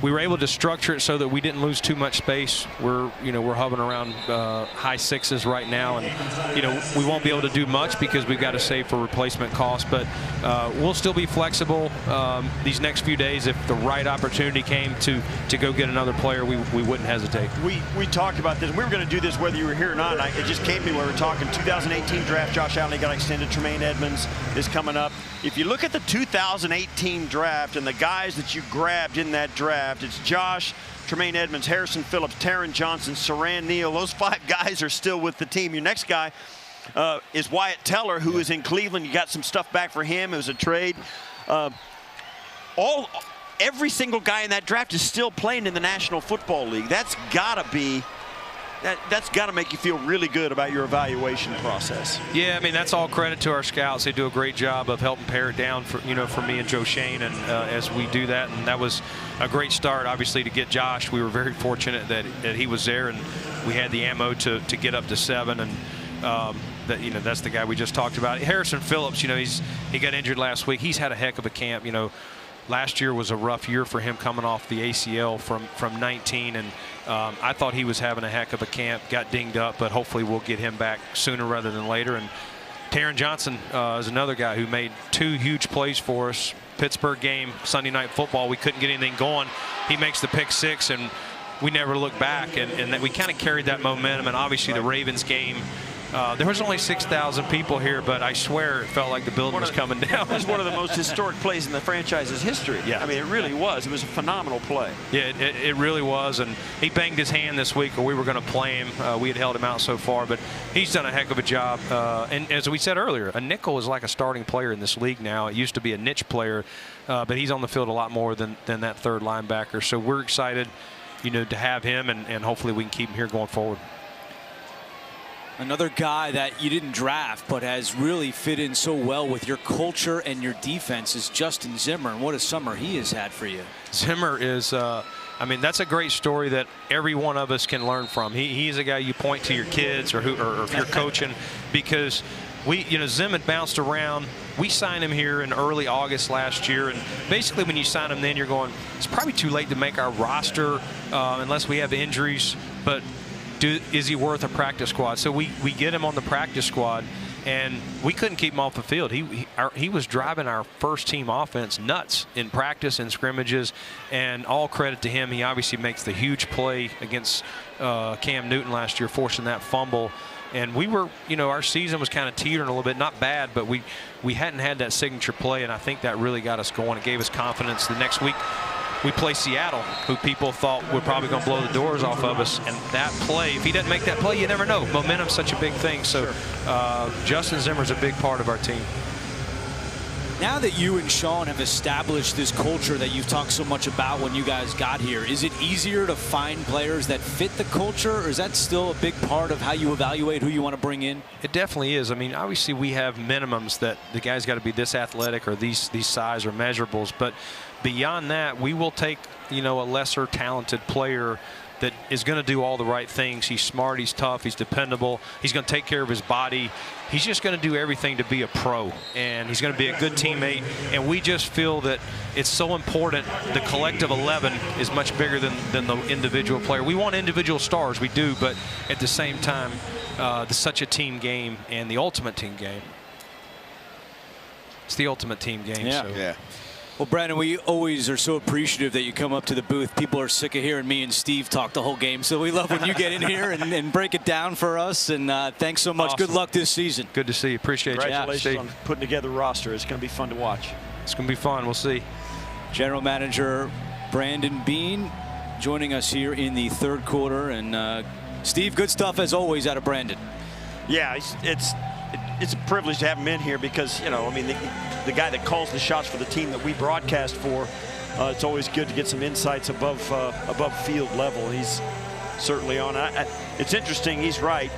we were able to structure it so that we didn't lose too much space. We're hovering around high 6s right now, and we won't be able to do much because we've got to save for replacement costs. But we'll still be flexible these next few days. If the right opportunity came to go get another player, we wouldn't hesitate. We talked about this. We were going to do this whether you were here or not. It just came to me when we were talking 2018 draft. Josh Allen got extended. Tremaine Edmonds is coming up. If you look at the 2018 draft and the guys that you grabbed in that draft, it's Josh, Tremaine Edmonds, Harrison Phillips, Taron Johnson, Saran Neal. Those 5 guys are still with the team. Your next guy is Wyatt Teller, who is in Cleveland. You got some stuff back for him. It was a trade. Every single guy in that draft is still playing in the National Football League. That's got to make you feel really good about your evaluation process. Yeah, I mean, that's all credit to our scouts. They do a great job of helping pare it down for me and Joe Shane, and as we do that. And that was a great start, obviously, to get Josh. We were very fortunate that he was there, and we had the ammo to get up to 7. And that's the guy we just talked about. Harrison Phillips, he got injured last week. He's had a heck of a camp. Last year was a rough year for him coming off the ACL from 19, and I thought he was having a heck of a camp, got dinged up, but hopefully we'll get him back sooner rather than later. And Taron Johnson is another guy who made 2 huge plays for us. Pittsburgh game, Sunday Night Football, we couldn't get anything going. He makes the pick 6, and we never looked back, and we kind of carried that momentum. And obviously the Ravens game, there was only 6,000 people here, but I swear it felt like the building was coming down. It was one of the most historic plays in the franchise's history. Yeah. I mean, it really was. It was a phenomenal play. Yeah, it really was. And he banged his hand this week, or we were going to play him. We had held him out so far, but he's done a heck of a job. And as we said earlier, a nickel is like a starting player in this league now. It used to be a niche player, but he's on the field a lot more than that third linebacker. So we're excited, to have him, and hopefully we can keep him here going forward. Another guy that you didn't draft but has really fit in so well with your culture and your defense is Justin Zimmer, and what a summer he has had for you. Zimmer is, I mean, that's a great story that every one of us can learn from. He's a guy you point to your kids or if you're coaching, because Zim had bounced around. We signed him here in early August last year, and basically when you sign him then you're going, it's probably too late to make our roster unless we have injuries, but is he worth a practice squad? So we get him on the practice squad, and we couldn't keep him off the field. He was driving our first team offense nuts in practice and scrimmages, and all credit to him. He obviously makes the huge play against Cam Newton last year, forcing that fumble. And we were, our season was kind of teetering a little bit, not bad, but we hadn't had that signature play, and I think that really got us going. It gave us confidence. The next week we play Seattle, who people thought were probably going to blow the doors off of us, and that play, if he doesn't make that play, you never know. Momentum's such a big thing. So Justin Zimmer's a big part of our team. Now that you and Sean have established this culture that you've talked so much about when you guys got here, is it easier to find players that fit the culture, or is that still a big part of how you evaluate who you want to bring in? It definitely is. I mean, obviously we have minimums that the guy's got to be this athletic or these size or measurables, but beyond that, we will take, a lesser talented player that is going to do all the right things. He's smart, he's tough, he's dependable, he's going to take care of his body. He's just going to do everything to be a pro, and he's going to be a good teammate. And we just feel that it's so important. The collective 11 is much bigger than the individual player. We want individual stars, we do, but at the same time, it's such a team game, and the ultimate team game. It's the ultimate team game. Yeah. So. Yeah. Well, Brandon, we always are so appreciative that you come up to the booth. People are sick of hearing me and Steve talk the whole game, so we love when you get in here and break it down for us. And thanks so much. Awesome. Good luck this season. Good to see you. Appreciate you. Congratulations on putting together a roster. It's going to be fun to watch. It's going to be fun. We'll see. General Manager Brandon Beane joining us here in the third quarter. And Steve, good stuff as always out of Brandon. Yeah, it's a privilege to have him in here because, the guy that calls the shots for the team that we broadcast for, it's always good to get some insights above field level. He's certainly on. It's interesting. He's right.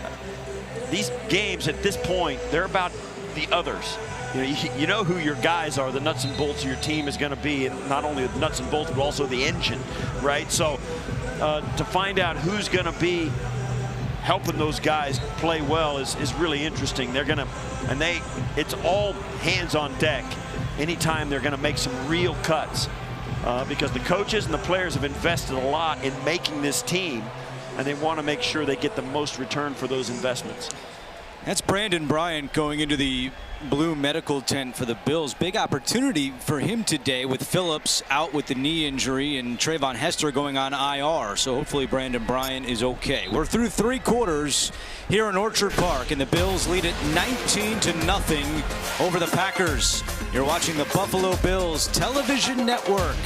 These games at this point, they're about the others. You know who your guys are, the nuts and bolts of your team is going to be, and not only the nuts and bolts, but also the engine, right? So to find out who's going to be helping those guys play well is really interesting. They're going to, it's all hands on deck anytime they're going to make some real cuts because the coaches and the players have invested a lot in making this team, and they want to make sure they get the most return for those investments. That's Brandon Bryant going into the blue medical tent for the Bills. Big opportunity for him today with Phillips out with the knee injury and Trayvon Hester going on IR. So hopefully Brandon Bryant is okay. We're through three quarters here in Orchard Park, and the Bills lead it 19-0 over the Packers. You're watching the Buffalo Bills television network.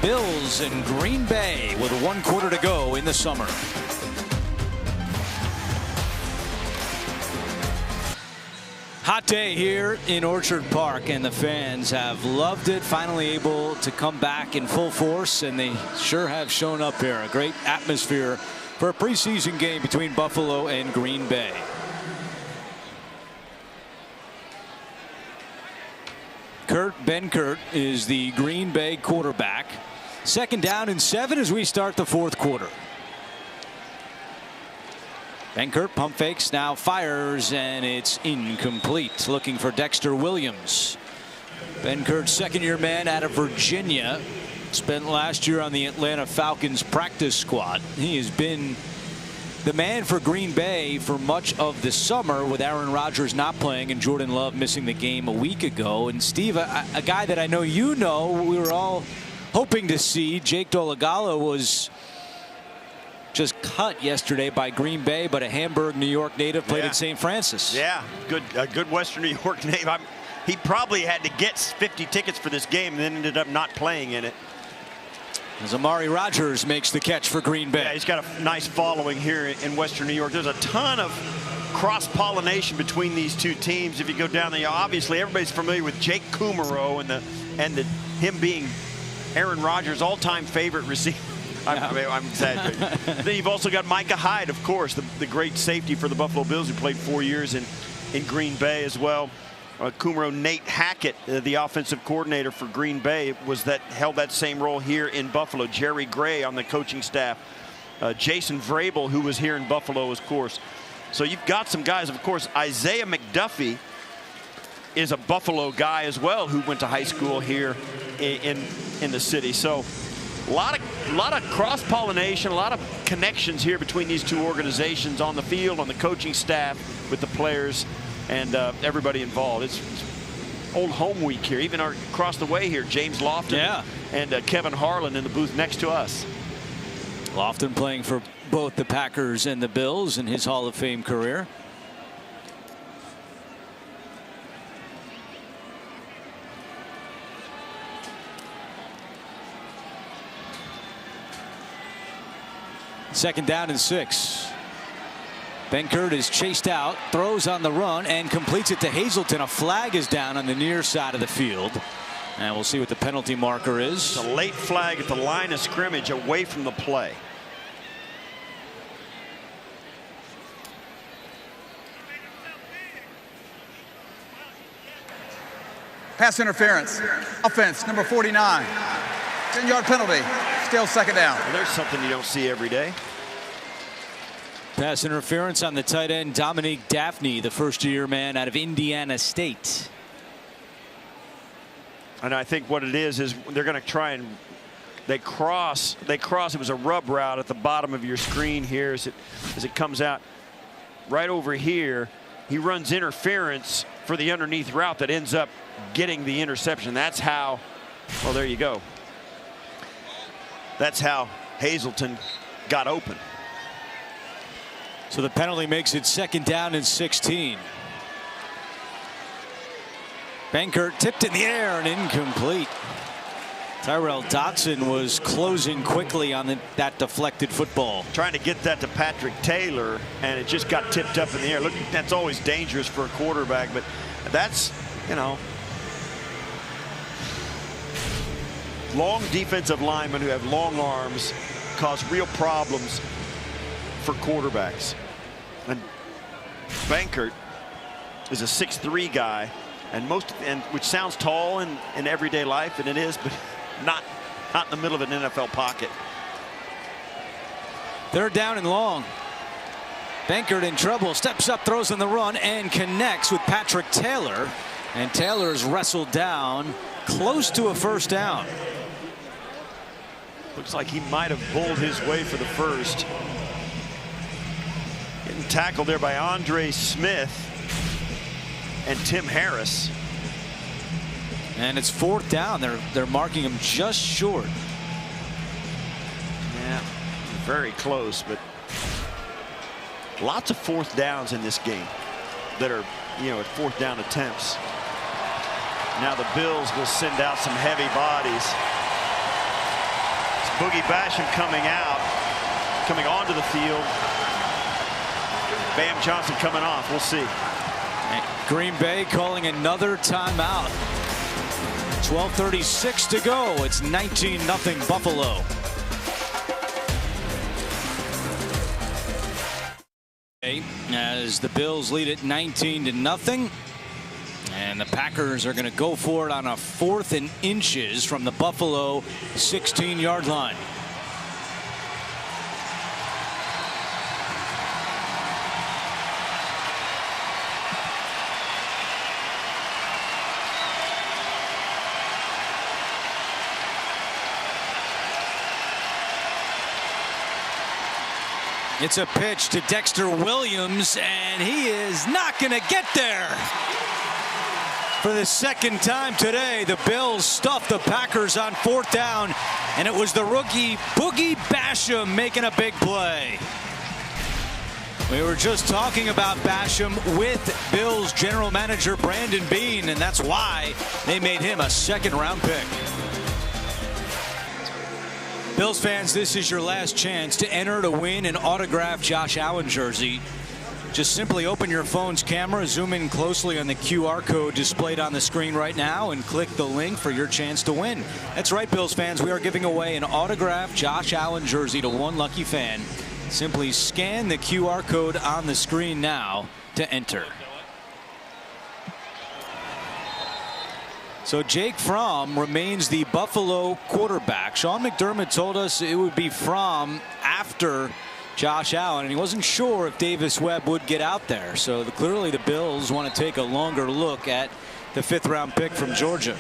Bills in Green Bay with 1 quarter to go in the summer. Hot day here in Orchard Park, and the fans have loved it. Finally able to come back in full force, and they sure have shown up here. A great atmosphere for a preseason game between Buffalo and Green Bay. Kurt Benkert is the Green Bay quarterback. 2nd down and 7 as we start the 4th quarter. Benkert pump fakes, now fires, and it's incomplete. Looking for Dexter Williams. Benkert's 2nd-year man out of Virginia. Spent last year on the Atlanta Falcons practice squad. He has been the man for Green Bay for much of the summer, with Aaron Rodgers not playing and Jordan Love missing the game a week ago. And Steve, a guy that I know you know, we were all hoping to see, Jake Dolegala, was just cut yesterday by Green Bay, but a Hamburg, New York native, played at St. Francis. Yeah, a good Western New York native. He probably had to get 50 tickets for this game and then ended up not playing in it. As Amari Rodgers makes the catch for Green Bay. Yeah, he's got a nice following here in Western New York. There's a ton of cross-pollination between these two teams. If you go down there, obviously everybody's familiar with Jake Kumerow and him being Aaron Rodgers' all-time favorite receiver. I'm exaggerating. Then you've also got Micah Hyde, of course, the great safety for the Buffalo Bills, who played 4 years in Green Bay as well. Kumaro Nate Hackett, the offensive coordinator for Green Bay, held that same role here in Buffalo. Jerry Gray on the coaching staff. Jason Vrabel, who was here in Buffalo, of course. So you've got some guys, of course. Isaiah McDuffie is a Buffalo guy as well, who went to high school here in the city. So a lot of cross-pollination, a lot of connections here between these two organizations on the field, on the coaching staff, with the players, and everybody involved. It's old home week here. Even across the way here, James Lofton and Kevin Harlan in the booth next to us. Lofton playing for both the Packers and the Bills in his Hall of Fame career. Second down and 6. Benkert is chased out, throws on the run, and completes it to Hazelton. A flag is down on the near side of the field. And we'll see what the penalty marker is. It's a late flag at the line of scrimmage away from the play. Pass interference. Offense, number 49. 10-yard penalty. Still second down. Well, there's something you don't see every day. Pass interference on the tight end, Dominique Daphne, the first-year man out of Indiana State. And I think what it is they're going to try and they cross. It was a rub route at the bottom of your screen here as it comes out right over here. He runs interference for the underneath route that ends up getting the interception. That's how. Well, there you go. That's how Hazelton got open. So the penalty makes it second down and 16. Benkert tipped in the air and incomplete. Tyrell Dotson was closing quickly on that deflected football. Trying to get that to Patrick Taylor, and it just got tipped up in the air. Look, that's always dangerous for a quarterback, but that's, you know, long defensive linemen who have long arms cause real problems for quarterbacks. And Benkert is a 6'3" guy, and which sounds tall in everyday life, and it is, but not in the middle of an NFL pocket. Third down and long. Benkert in trouble, steps up, throws on the run, and connects with Patrick Taylor. And Taylor is wrestled down close to a first down. Looks like he might have pulled his way for the first. Getting tackled there by Andre Smith and Tim Harris. And it's fourth down. They're marking him just short. Yeah, very close, but lots of fourth downs in this game that are, you know, at fourth down attempts. Now the Bills will send out some heavy bodies. It's Boogie Basham coming onto the field. Bam Johnson coming off. We'll see. And Green Bay calling another timeout. 12:36 to go. It's 19-0 Buffalo. As the Bills lead it 19-0. And the Packers are going to go for it on a 4th and inches from the Buffalo 16-yard line. It's a pitch to Dexter Williams, and he is not going to get there. For the second time today, the Bills stuffed the Packers on 4th down, and it was the rookie Boogie Basham making a big play. We were just talking about Basham with Bills general manager Brandon Beane, and that's why they made him a 2nd-round pick. Bills fans, this is your last chance to enter to win an autographed Josh Allen jersey. Just simply open your phone's camera, zoom in closely on the QR code displayed on the screen right now, and click the link for your chance to win. That's right, Bills fans. We are giving away an autographed Josh Allen jersey to one lucky fan. Simply scan the QR code on the screen now to enter. So Jake Fromm remains the Buffalo quarterback. Sean McDermott told us it would be Fromm after Josh Allen, and he wasn't sure if Davis Webb would get out there. So clearly the Bills want to take a longer look at the 5th-round pick from Georgia.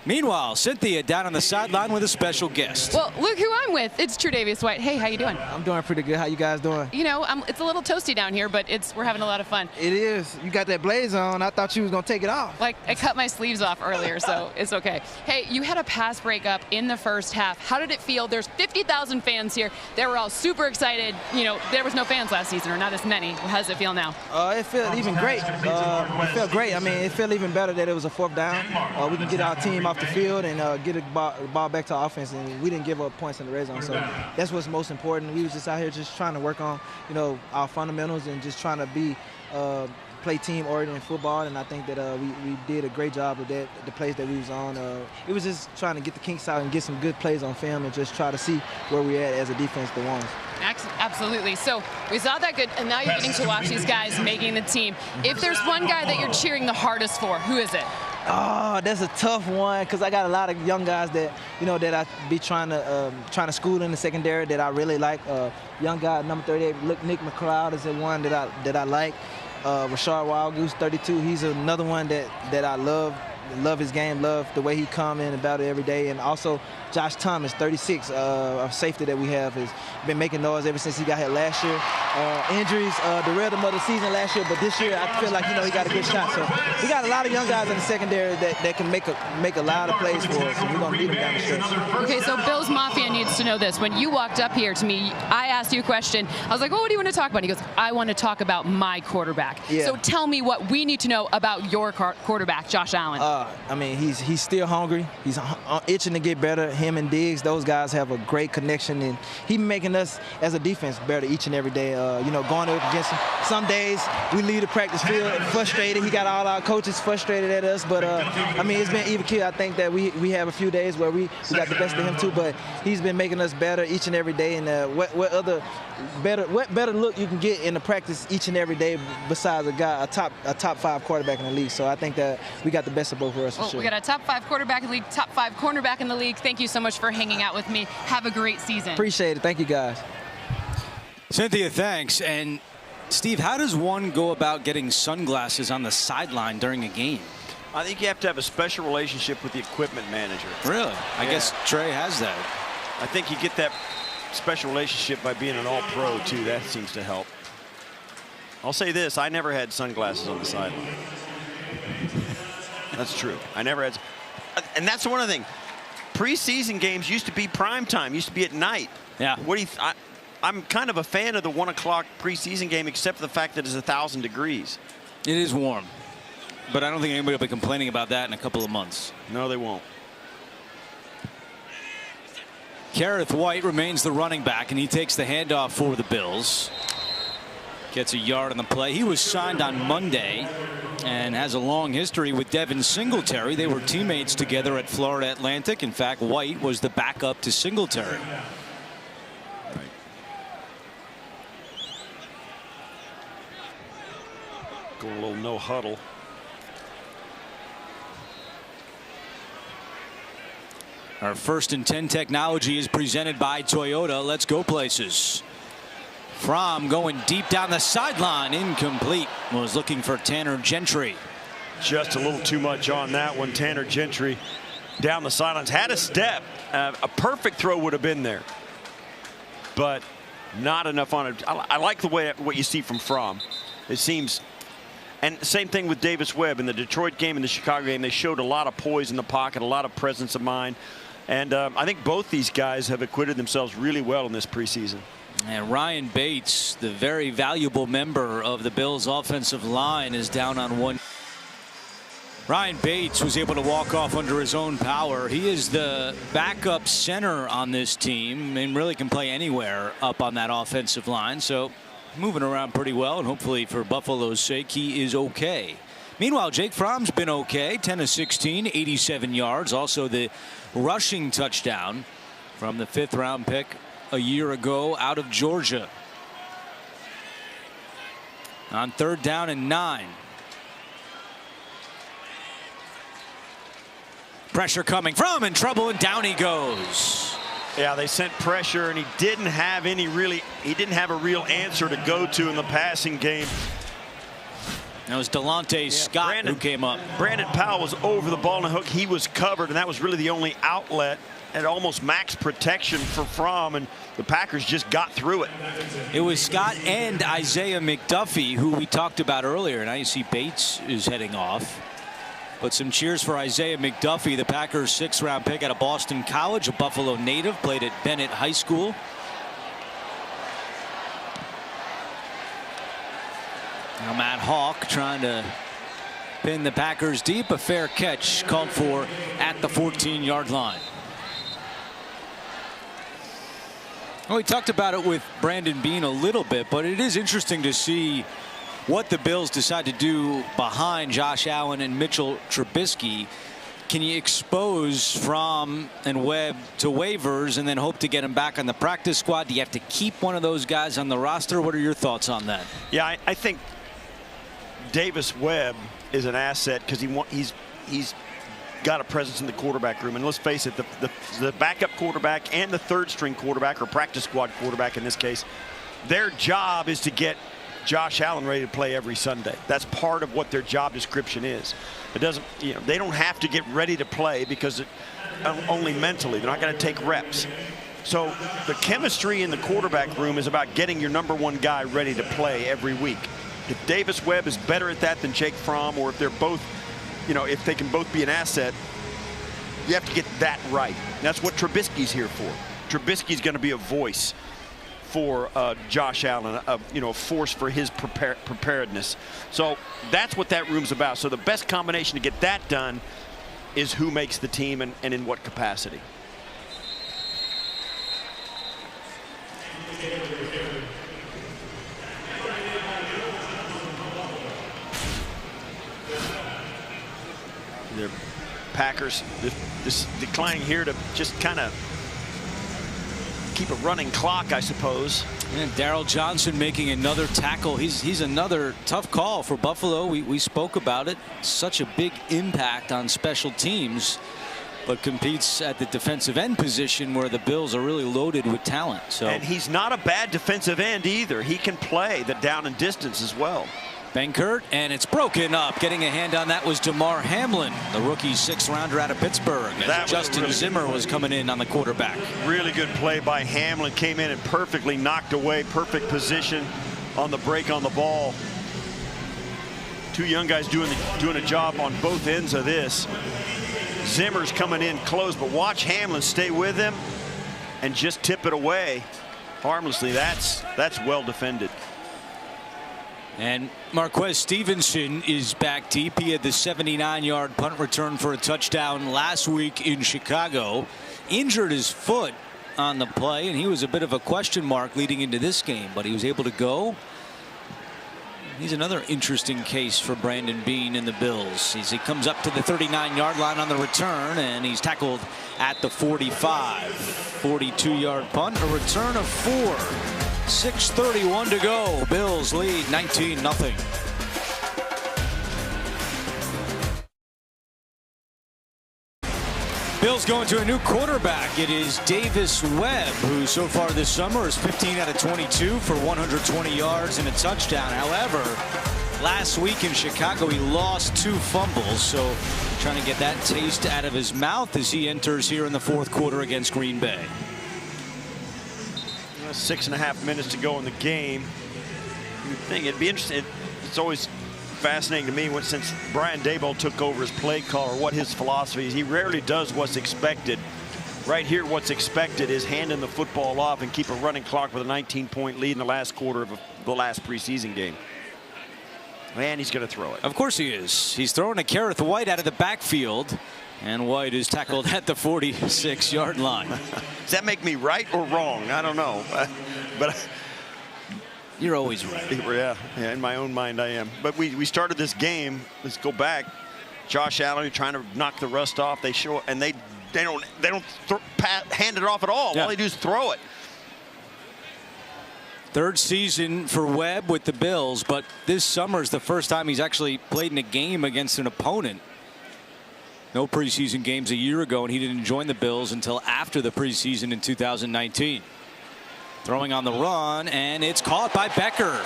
Meanwhile, Cynthia down on the sideline with a special guest. Well, look who I'm with. It's Tre'Davious White. Hey, how you doing? I'm doing pretty good. How you guys doing? You know, it's a little toasty down here, but we're having a lot of fun. It is. You got that blaze on. I thought you was going to take it off. Like, I cut my sleeves off earlier, so it's okay. Hey, you had a pass breakup in the first half. How did it feel? There's 50,000 fans here. They were all super excited. You know, there was no fans last season, or not as many. How does it feel now? It felt even great. It felt great. I mean, it felt even better that it was a 4th down. We can get our team off the field and get a ball back to our offense, and we didn't give up points in the red zone. So that's what's most important. We was just out here just trying to work on, you know, our fundamentals and just trying to play team-oriented football, and I think that we did a great job of that, the plays that we was on. It was just trying to get the kinks out and get some good plays on film and just try to see where we're at as a defense, the ones. Absolutely. So we saw that good, and now you're getting to watch these guys making the team. If there's one guy that you're cheering the hardest for, who is it? Oh, that's a tough one because I got a lot of young guys that, you know, that I be trying to school in the secondary that I really like. Young guy, number 38, Nick McLeod is the one that I like. Rashard Wildgoose, 32, he's another one that I love his game, love the way he come in about it every day. And also Josh Thomas, 36, a safety that we have, has been making noise ever since he got here last year. Injuries derailed him of the season last year, but this year I feel like, you know, he got a good shot. So we got a lot of young guys in the secondary that can make a lot of plays for us, and we're going to need them down the stretch. Okay, so Bills Mafia needs to know this. When you walked up here to me, I asked you a question. I was like, oh, what do you want to talk about? And he goes, I want to talk about my quarterback. Yeah. So tell me what we need to know about your quarterback, Josh Allen. I mean, he's still hungry. He's itching to get better. Him and Diggs, those guys have a great connection, and he's making us as a defense better each and every day. You know, going up against him. Some days we leave the practice field frustrated. He got all our coaches frustrated at us, but I mean, it's been even keel. I think that we have a few days where we got the best of him too, but he's been making us better each and every day. And what better look you can get in the practice each and every day besides a top 5 quarterback in the league. So I think that we got the best of both of us for sure. We got a top 5 quarterback in the league, top 5 cornerback in the league. Thank you so much for hanging out with me. Have a great season. Appreciate it. Thank you, guys. Cynthia, thanks. And Steve, how does one go about getting sunglasses on the sideline during a game? I think you have to have a special relationship with the equipment manager. Really? I guess Trey has that. I think you get that special relationship by being an all-pro, too. That seems to help. I'll say this. I never had sunglasses on the sideline. That's true. I never had. And that's one of the things. Preseason games used to be prime time, used to be at night. Yeah. What do you I'm kind of a fan of the 1 o'clock preseason game, except for the fact that it's 1,000 degrees. It is warm, but I don't think anybody will be complaining about that in a couple of months. No, they won't. Gareth White remains the running back, and he takes the handoff for the Bills. Gets a yard on the play. He was signed on Monday and has a long history with Devin Singletary. They were teammates together at Florida Atlantic. In fact, White was the backup to Singletary. Going a little no huddle. Our 1st and 10 technology is presented by Toyota. Let's go places. Fromm going deep down the sideline. Incomplete. Was looking for Tanner Gentry. Just a little too much on that one. Tanner Gentry down the sidelines. Had a step. A perfect throw would have been there. But not enough on it. I like the way what you see from Fromm. It seems. And same thing with Davis Webb in the Detroit game and the Chicago game. They showed a lot of poise in the pocket, a lot of presence of mind. And I think both these guys have acquitted themselves really well in this preseason. And Ryan Bates, the very valuable member of the Bills offensive line, is down on one. Ryan Bates was able to walk off under his own power. He is the backup center on this team and really can play anywhere up on that offensive line. So moving around pretty well, and hopefully for Buffalo's sake, he is okay. Meanwhile, Jake Fromm's been okay. 10 of 16, 87 yards. Also the rushing touchdown from the 5th-round pick a year ago out of Georgia. On 3rd down and 9. Pressure coming from in trouble, and down he goes. Yeah, they sent pressure, and he didn't have a real answer to go to in the passing game. That was Delonte Scott who came up. Brandon Powell was over the ball in the hook. He was covered, and that was really the only outlet at almost max protection for Fromm, and the Packers just got through it. It was Scott and Isaiah McDuffie, who we talked about earlier. Now you see Bates is heading off. But some cheers for Isaiah McDuffie, the Packers' 6th-round pick out of Boston College, a Buffalo native, played at Bennett High School. Now Matt Hawk trying to pin the Packers deep. A fair catch called for at the 14-yard line. Well, we talked about it with Brandon Beane a little bit, but it is interesting to see what the Bills decide to do behind Josh Allen and Mitchell Trubisky. Can you expose Fromm and Webb to waivers and then hope to get him back on the practice squad? Do you have to keep one of those guys on the roster? What are your thoughts on that? Yeah, I think Davis Webb is an asset because he's got a presence in the quarterback room. And let's face it, the backup quarterback and the 3rd-string quarterback, or practice squad quarterback in this case, their job is to get Josh Allen ready to play every Sunday. That's part of what their job description is. It doesn't, they don't have to get ready to play because only mentally. They're not going to take reps. So the chemistry in the quarterback room is about getting your #1 guy ready to play every week. If Davis Webb is better at that than Jake Fromm, or if they're both, if they can both be an asset, you have to get that right. And that's what Trubisky's here for. Trubisky's going to be a voice for Josh Allen, a force for his preparedness. So that's what that room's about. So the best combination to get that done is who makes the team and in what capacity. The Packers, this declining here to just kind of keep a running clock, I suppose. And Darryl Johnson making another tackle. He's another tough call for Buffalo. We spoke about it. Such a big impact on special teams, but competes at the defensive end position where the Bills are really loaded with talent. So, and he's not a bad defensive end either. He can play the down and distance as well. Benkert, and it's broken up. Getting a hand on that was Damar Hamlin, the rookie 6th-rounder out of Pittsburgh. As Justin Zimmer was coming in on the quarterback. Really good play by Hamlin. Came in and perfectly knocked away. Perfect position on the break on the ball. Two young guys doing a job on both ends of this. Zimmer's coming in close, but watch Hamlin stay with him and just tip it away harmlessly. That's well defended. And Marquez Stevenson is back deep. He had the 79-yard punt return for a touchdown last week in Chicago. Injured his foot on the play, and he was a bit of a question mark leading into this game, but he was able to go. He's another interesting case for Brandon Beane and the Bills. As he comes up to the 39-yard line on the return, and he's tackled at the 45. 42-yard punt, a return of 4. 6:31 to go. Bills lead 19-0. Bills going to a new quarterback. It is Davis Webb, who so far this summer is 15 out of 22 for 120 yards and a touchdown. However, last week in Chicago, he lost 2 fumbles, so trying to get that taste out of his mouth as he enters here in the 4th quarter against Green Bay. 6.5 minutes to go in the game. You'd think it'd be interesting. It's always fascinating to me since Brian Daboll took over as play caller, what his philosophy is. He rarely does what's expected. Right here, what's expected is handing the football off and keep a running clock with a 19-point lead in the last quarter of the last preseason game. And he's going to throw it. Of course he is. He's throwing a Kareth White out of the backfield. And White is tackled at the 46-yard line. Does that make me right or wrong? I don't know. But You're always right. Yeah, in my own mind I am. But we started this game. Let's go back. Josh Allen trying to knock the rust off. They show, and they don't hand it off at all. Yeah. All they do is throw it. Third season for Webb with the Bills, but this summer is the first time he's actually played in a game against an opponent. No preseason games a year ago, and he didn't join the Bills until after the preseason in 2019. Throwing on the run, and it's caught by Becker.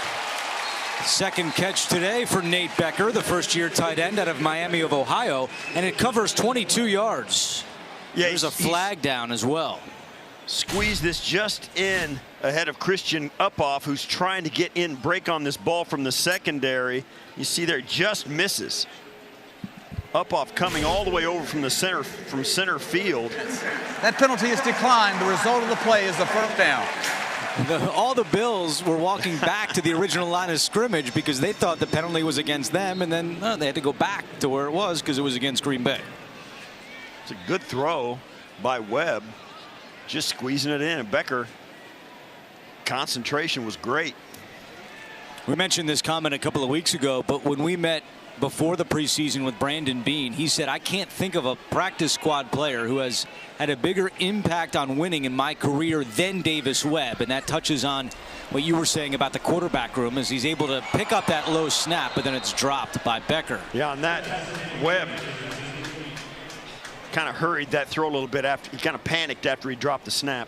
Second catch today for Nate Becker, the first-year tight end out of Miami of Ohio, and it covers 22 yards. Yeah, there's a flag down as well. Squeeze this just in ahead of Christian Uphoff, who's trying to get in, break on this ball from the secondary. You see there, just misses. Uphoff coming all the way over from the center field. That penalty is declined. The result of the play is the first down. All the Bills were walking back to the original line of scrimmage because they thought the penalty was against them, and then they had to go back to where it was because it was against Green Bay. It's a good throw by Webb, just squeezing it in, and Becker, concentration was great. We mentioned this comment a couple of weeks ago, but when we met before the preseason with Brandon Beane, he said, I can't think of a practice squad player who has had a bigger impact on winning in my career than Davis Webb. And that touches on what you were saying about the quarterback room, as he's able to pick up that low snap, but then it's dropped by Becker. Yeah, on that, Webb kind of hurried that throw a little bit after he kind of panicked after he dropped the snap.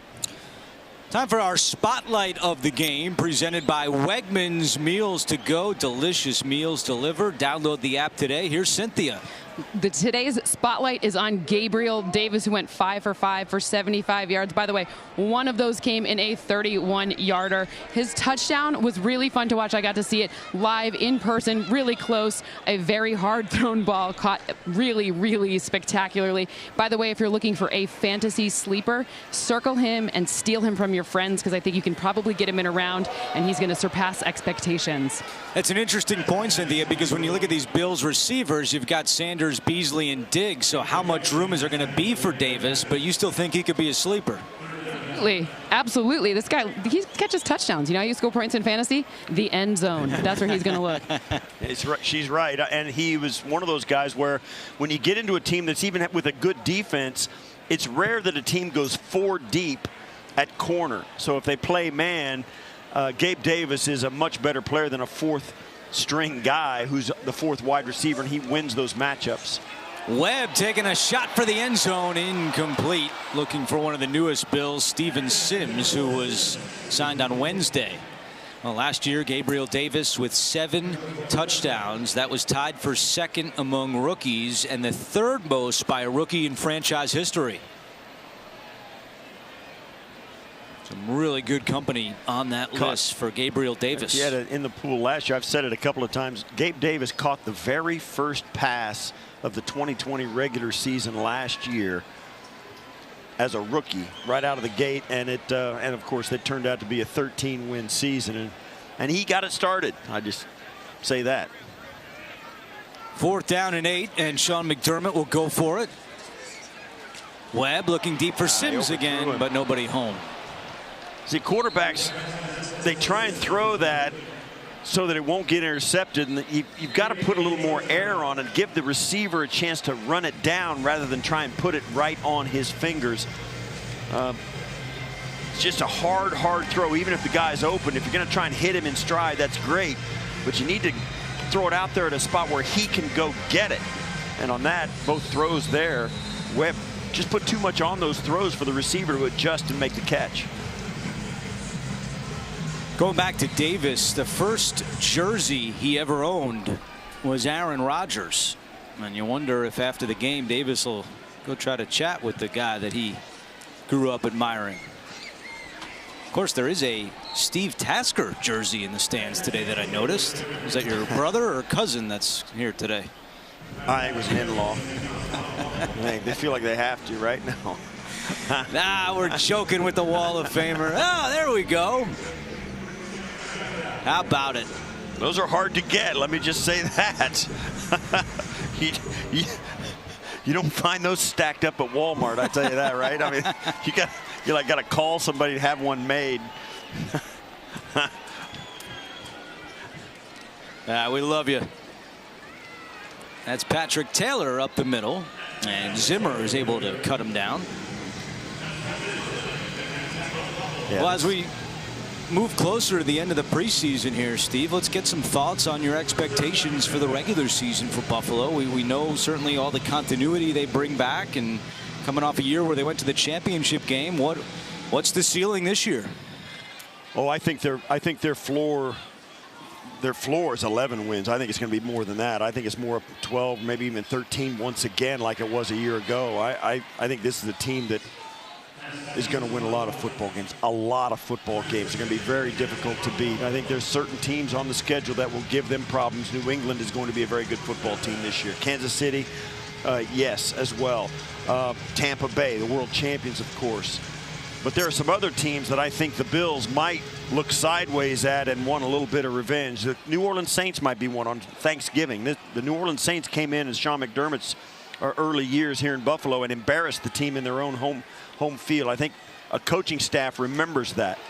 Time for our spotlight of the game, presented by Wegmans Meals to Go. Delicious meals delivered. Download the app today. Here's Cynthia. Today's spotlight is on Gabriel Davis, who went 5 for 5 for 75 yards. By the way, one of those came in a 31-yarder. His touchdown was really fun to watch. I got to see it live in person, really close. A very hard thrown ball, caught really, really spectacularly. By the way, if you're looking for a fantasy sleeper, circle him and steal him from your friends, because I think you can probably get him in a round, and he's going to surpass expectations. That's an interesting point, Cynthia, because when you look at these Bills receivers, you've got Sanders, Beasley, and Diggs. So how much room is there going to be for Davis? But you still think he could be a sleeper? Absolutely. This guy, he catches touchdowns. You know, you score points in fantasy, the end zone. That's where he's going to look. It's right. She's right. And he was one of those guys where when you get into a team that's even with a good defense, it's rare that a team goes 4 deep at corner. So if they play man, Gabe Davis is a much better player than a 4th string guy who's the 4th wide receiver, and he wins those matchups. Webb taking a shot for the end zone, incomplete. Looking for one of the newest Bills, Steven Sims, who was signed on Wednesday. Well, last year, Gabriel Davis with 7 touchdowns. That was tied for 2nd among rookies and the 3rd most by a rookie in franchise history. Some really good company on that list for Gabriel Davis. He had it in the pool last year. I've said it a couple of times. Gabe Davis caught the very first pass of the 2020 regular season last year as a rookie right out of the gate, and of course it turned out to be a 13-win season, and he got it started. I just say that. 4th down and 8, and Sean McDermott will go for it. Webb looking deep for Sims again, but nobody home. See, quarterbacks, they try and throw that so that it won't get intercepted, and you've got to put a little more air on it, give the receiver a chance to run it down rather than try and put it right on his fingers. It's just a hard throw, even if the guy's open. If you're going to try and hit him in stride, that's great, but you need to throw it out there at a spot where he can go get it. And on that, both throws there, Webb just put too much on those throws for the receiver to adjust and make the catch. Going back to Davis, the first jersey he ever owned was Aaron Rodgers. And you wonder if after the game Davis will go try to chat with the guy that he grew up admiring. Of course, there is a Steve Tasker jersey in the stands today that I noticed. Is that your brother or cousin that's here today? I was an in-law. They feel like they have to right now. Nah, we're joking with the Wall of Famer. Oh, there we go. How about it? Those are hard to get. Let me just say that. You don't find those stacked up at Walmart. I tell you that, right? I mean, you got to call somebody to have one made. We love you. That's Patrick Taylor up the middle, and Zimmer is able to cut him down. Yeah, well, as we move closer to the end of the preseason here, Steve, let's get some thoughts on your expectations for the regular season for Buffalo. We know certainly all the continuity they bring back, and coming off a year where they went to the championship game, what's the ceiling this year? Oh, I think their floor is 11 wins. I think it's going to be more than that. I think it's more 12, maybe even 13 once again, like it was a year ago. I think this is a team that is going to win a lot of football games. A lot of football games are going to be very difficult to beat. I think there's certain teams on the schedule that will give them problems. New England is going to be a very good football team this year. Kansas City, yes, as well. Tampa Bay, the world champions, of course. But there are some other teams that I think the Bills might look sideways at and want a little bit of revenge. The New Orleans Saints might be one on Thanksgiving. The New Orleans Saints came in as Sean McDermott's early years here in Buffalo and embarrassed the team in their own home field. I think a coaching staff remembers that.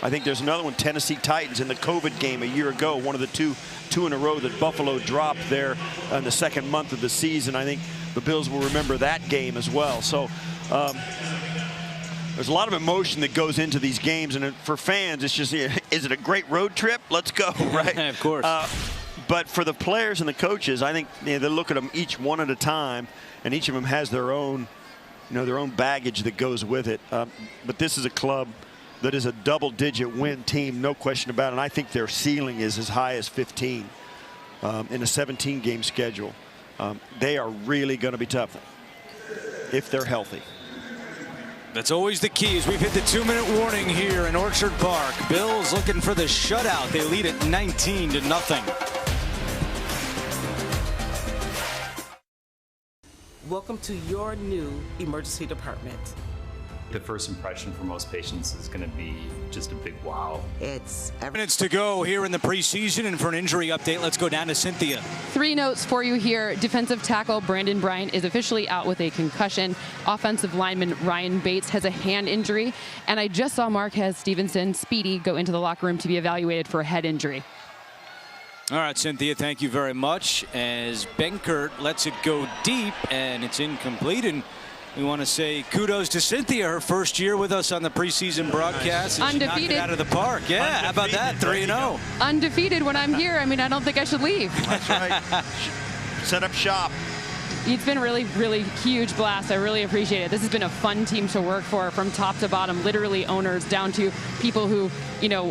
I think there's another one, Tennessee Titans, in the COVID game a year ago, one of the two in a row that Buffalo dropped there in the second month of the season. I think the Bills will remember that game as well. So there's a lot of emotion that goes into these games, and for fans, it's just, is it a great road trip? Let's go, right? Of course. But for the players and the coaches, I think they look at them each one at a time, and each of them has their own, their own baggage that goes with it. But this is a club that is a double-digit win team, no question about it. And I think their ceiling is as high as 15 in a 17-game schedule. They are really going to be tough if they're healthy. That's always the key as we've hit the 2-minute warning here in Orchard Park. Bills looking for the shutout. They lead at 19-0. Welcome to your new emergency department. The first impression for most patients is going to be just a big wow. It's minutes to go here in the preseason, and for an injury update, let's go down to Cynthia. 3 notes for you here. Defensive tackle Brandon Bryant is officially out with a concussion. Offensive lineman Ryan Bates has a hand injury, and I just saw Marquez Stevenson, Speedy, go into the locker room to be evaluated for a head injury. All right, Cynthia, thank you very much. As Benkert lets it go deep, and it's incomplete, and we want to say kudos to Cynthia, her first year with us on the preseason broadcast. And undefeated. She knocked it out of the park. Yeah, undefeated. How about that? 3-0. Undefeated when I'm here. I mean, I don't think I should leave. That's right. Set up shop. It's been really, really huge blast. I really appreciate it. This has been a fun team to work for from top to bottom, literally owners down to people who,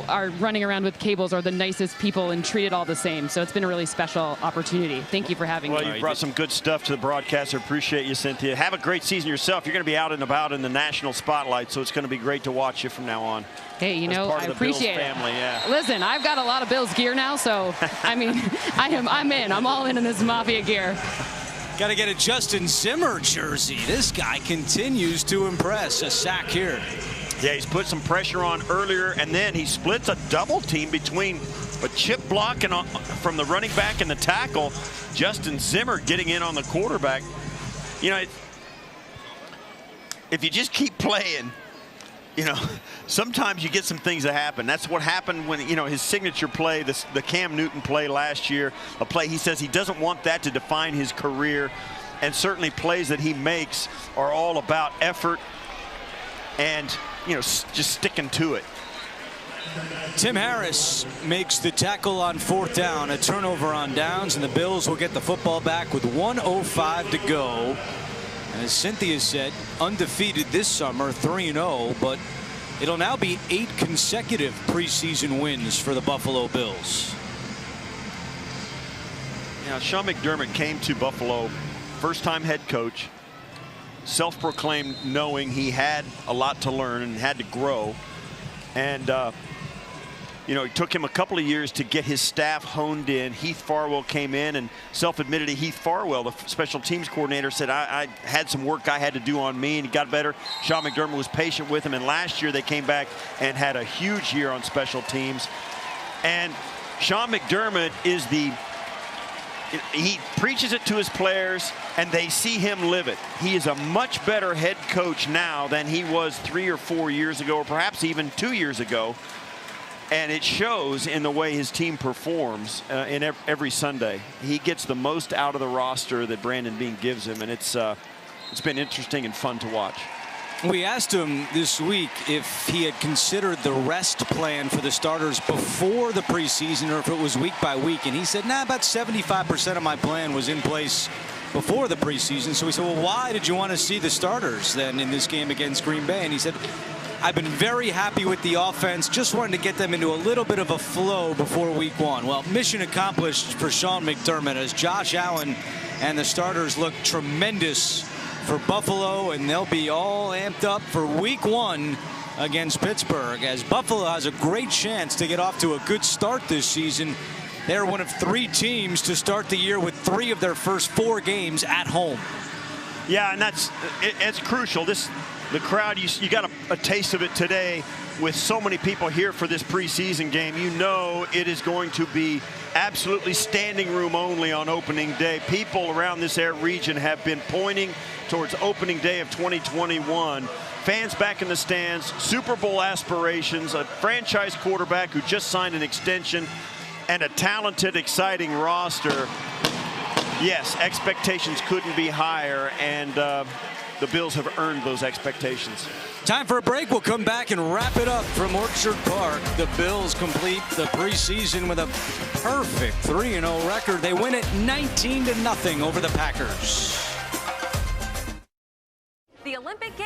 are running around with cables are the nicest people and treated all the same. So it's been a really special opportunity. Thank you for having me. Well, you brought some good stuff to the broadcaster. Appreciate you, Cynthia. Have a great season yourself. You're going to be out and about in the national spotlight, so it's going to be great to watch you from now on. Hey, I appreciate it. Family, yeah. Listen, I've got a lot of Bills gear now, so I mean, I'm in. I'm all in this Mafia gear. Got to get a Justin Zimmer jersey. This guy continues to impress. A sack here. Yeah, he's put some pressure on earlier, and then he splits a double team between a chip block and from the running back and the tackle. Justin Zimmer getting in on the quarterback. If you just keep playing, sometimes you get some things that happen. That's what happened when, his signature play, the Cam Newton play last year, a play he says he doesn't want that to define his career. And certainly plays that he makes are all about effort and, just sticking to it. Tim Harris makes the tackle on 4th down, a turnover on downs, and the Bills will get the football back with 1:05 to go. And as Cynthia said, undefeated this summer, 3-0, but it'll now be 8 consecutive preseason wins for the Buffalo Bills. Now, Sean McDermott came to Buffalo, first-time head coach, self-proclaimed knowing he had a lot to learn and had to grow. And, it took him a couple of years to get his staff honed in. Heath Farwell came in, and self-admitted Heath Farwell, the special teams coordinator, said, I had some work I had to do on me, and he got better. Sean McDermott was patient with him, and last year they came back and had a huge year on special teams. And Sean McDermott is he preaches it to his players, and they see him live it. He is a much better head coach now than he was 3 or 4 years ago, or perhaps even 2 years ago. And it shows in the way his team performs in every Sunday. He gets the most out of the roster that Brandon Beane gives him, and it's been interesting and fun to watch. We asked him this week if he had considered the rest plan for the starters before the preseason or if it was week by week, and he said, nah, about 75% of my plan was in place before the preseason. So we said, well, why did you want to see the starters then in this game against Green Bay? And he said, I've been very happy with the offense, just wanted to get them into a little bit of a flow before week one. Well, mission accomplished for Sean McDermott as Josh Allen and the starters look tremendous for Buffalo, and they'll be all amped up for week one against Pittsburgh, as Buffalo has a great chance to get off to a good start this season. They're one of 3 teams to start the year with 3 of their first 4 games at home. Yeah, and it's crucial. The crowd, you got a taste of it today with so many people here for this preseason game. You know it is going to be absolutely standing room only on opening day. People around this region have been pointing towards opening day of 2021. Fans back in the stands, Super Bowl aspirations, a franchise quarterback who just signed an extension, and a talented, exciting roster. Yes, expectations couldn't be higher, and the Bills have earned those expectations. Time for a break. We'll come back and wrap it up from Orchard Park. The Bills complete the preseason with a perfect 3-0 record. They win it 19-0 over the Packers. The Olympic Games.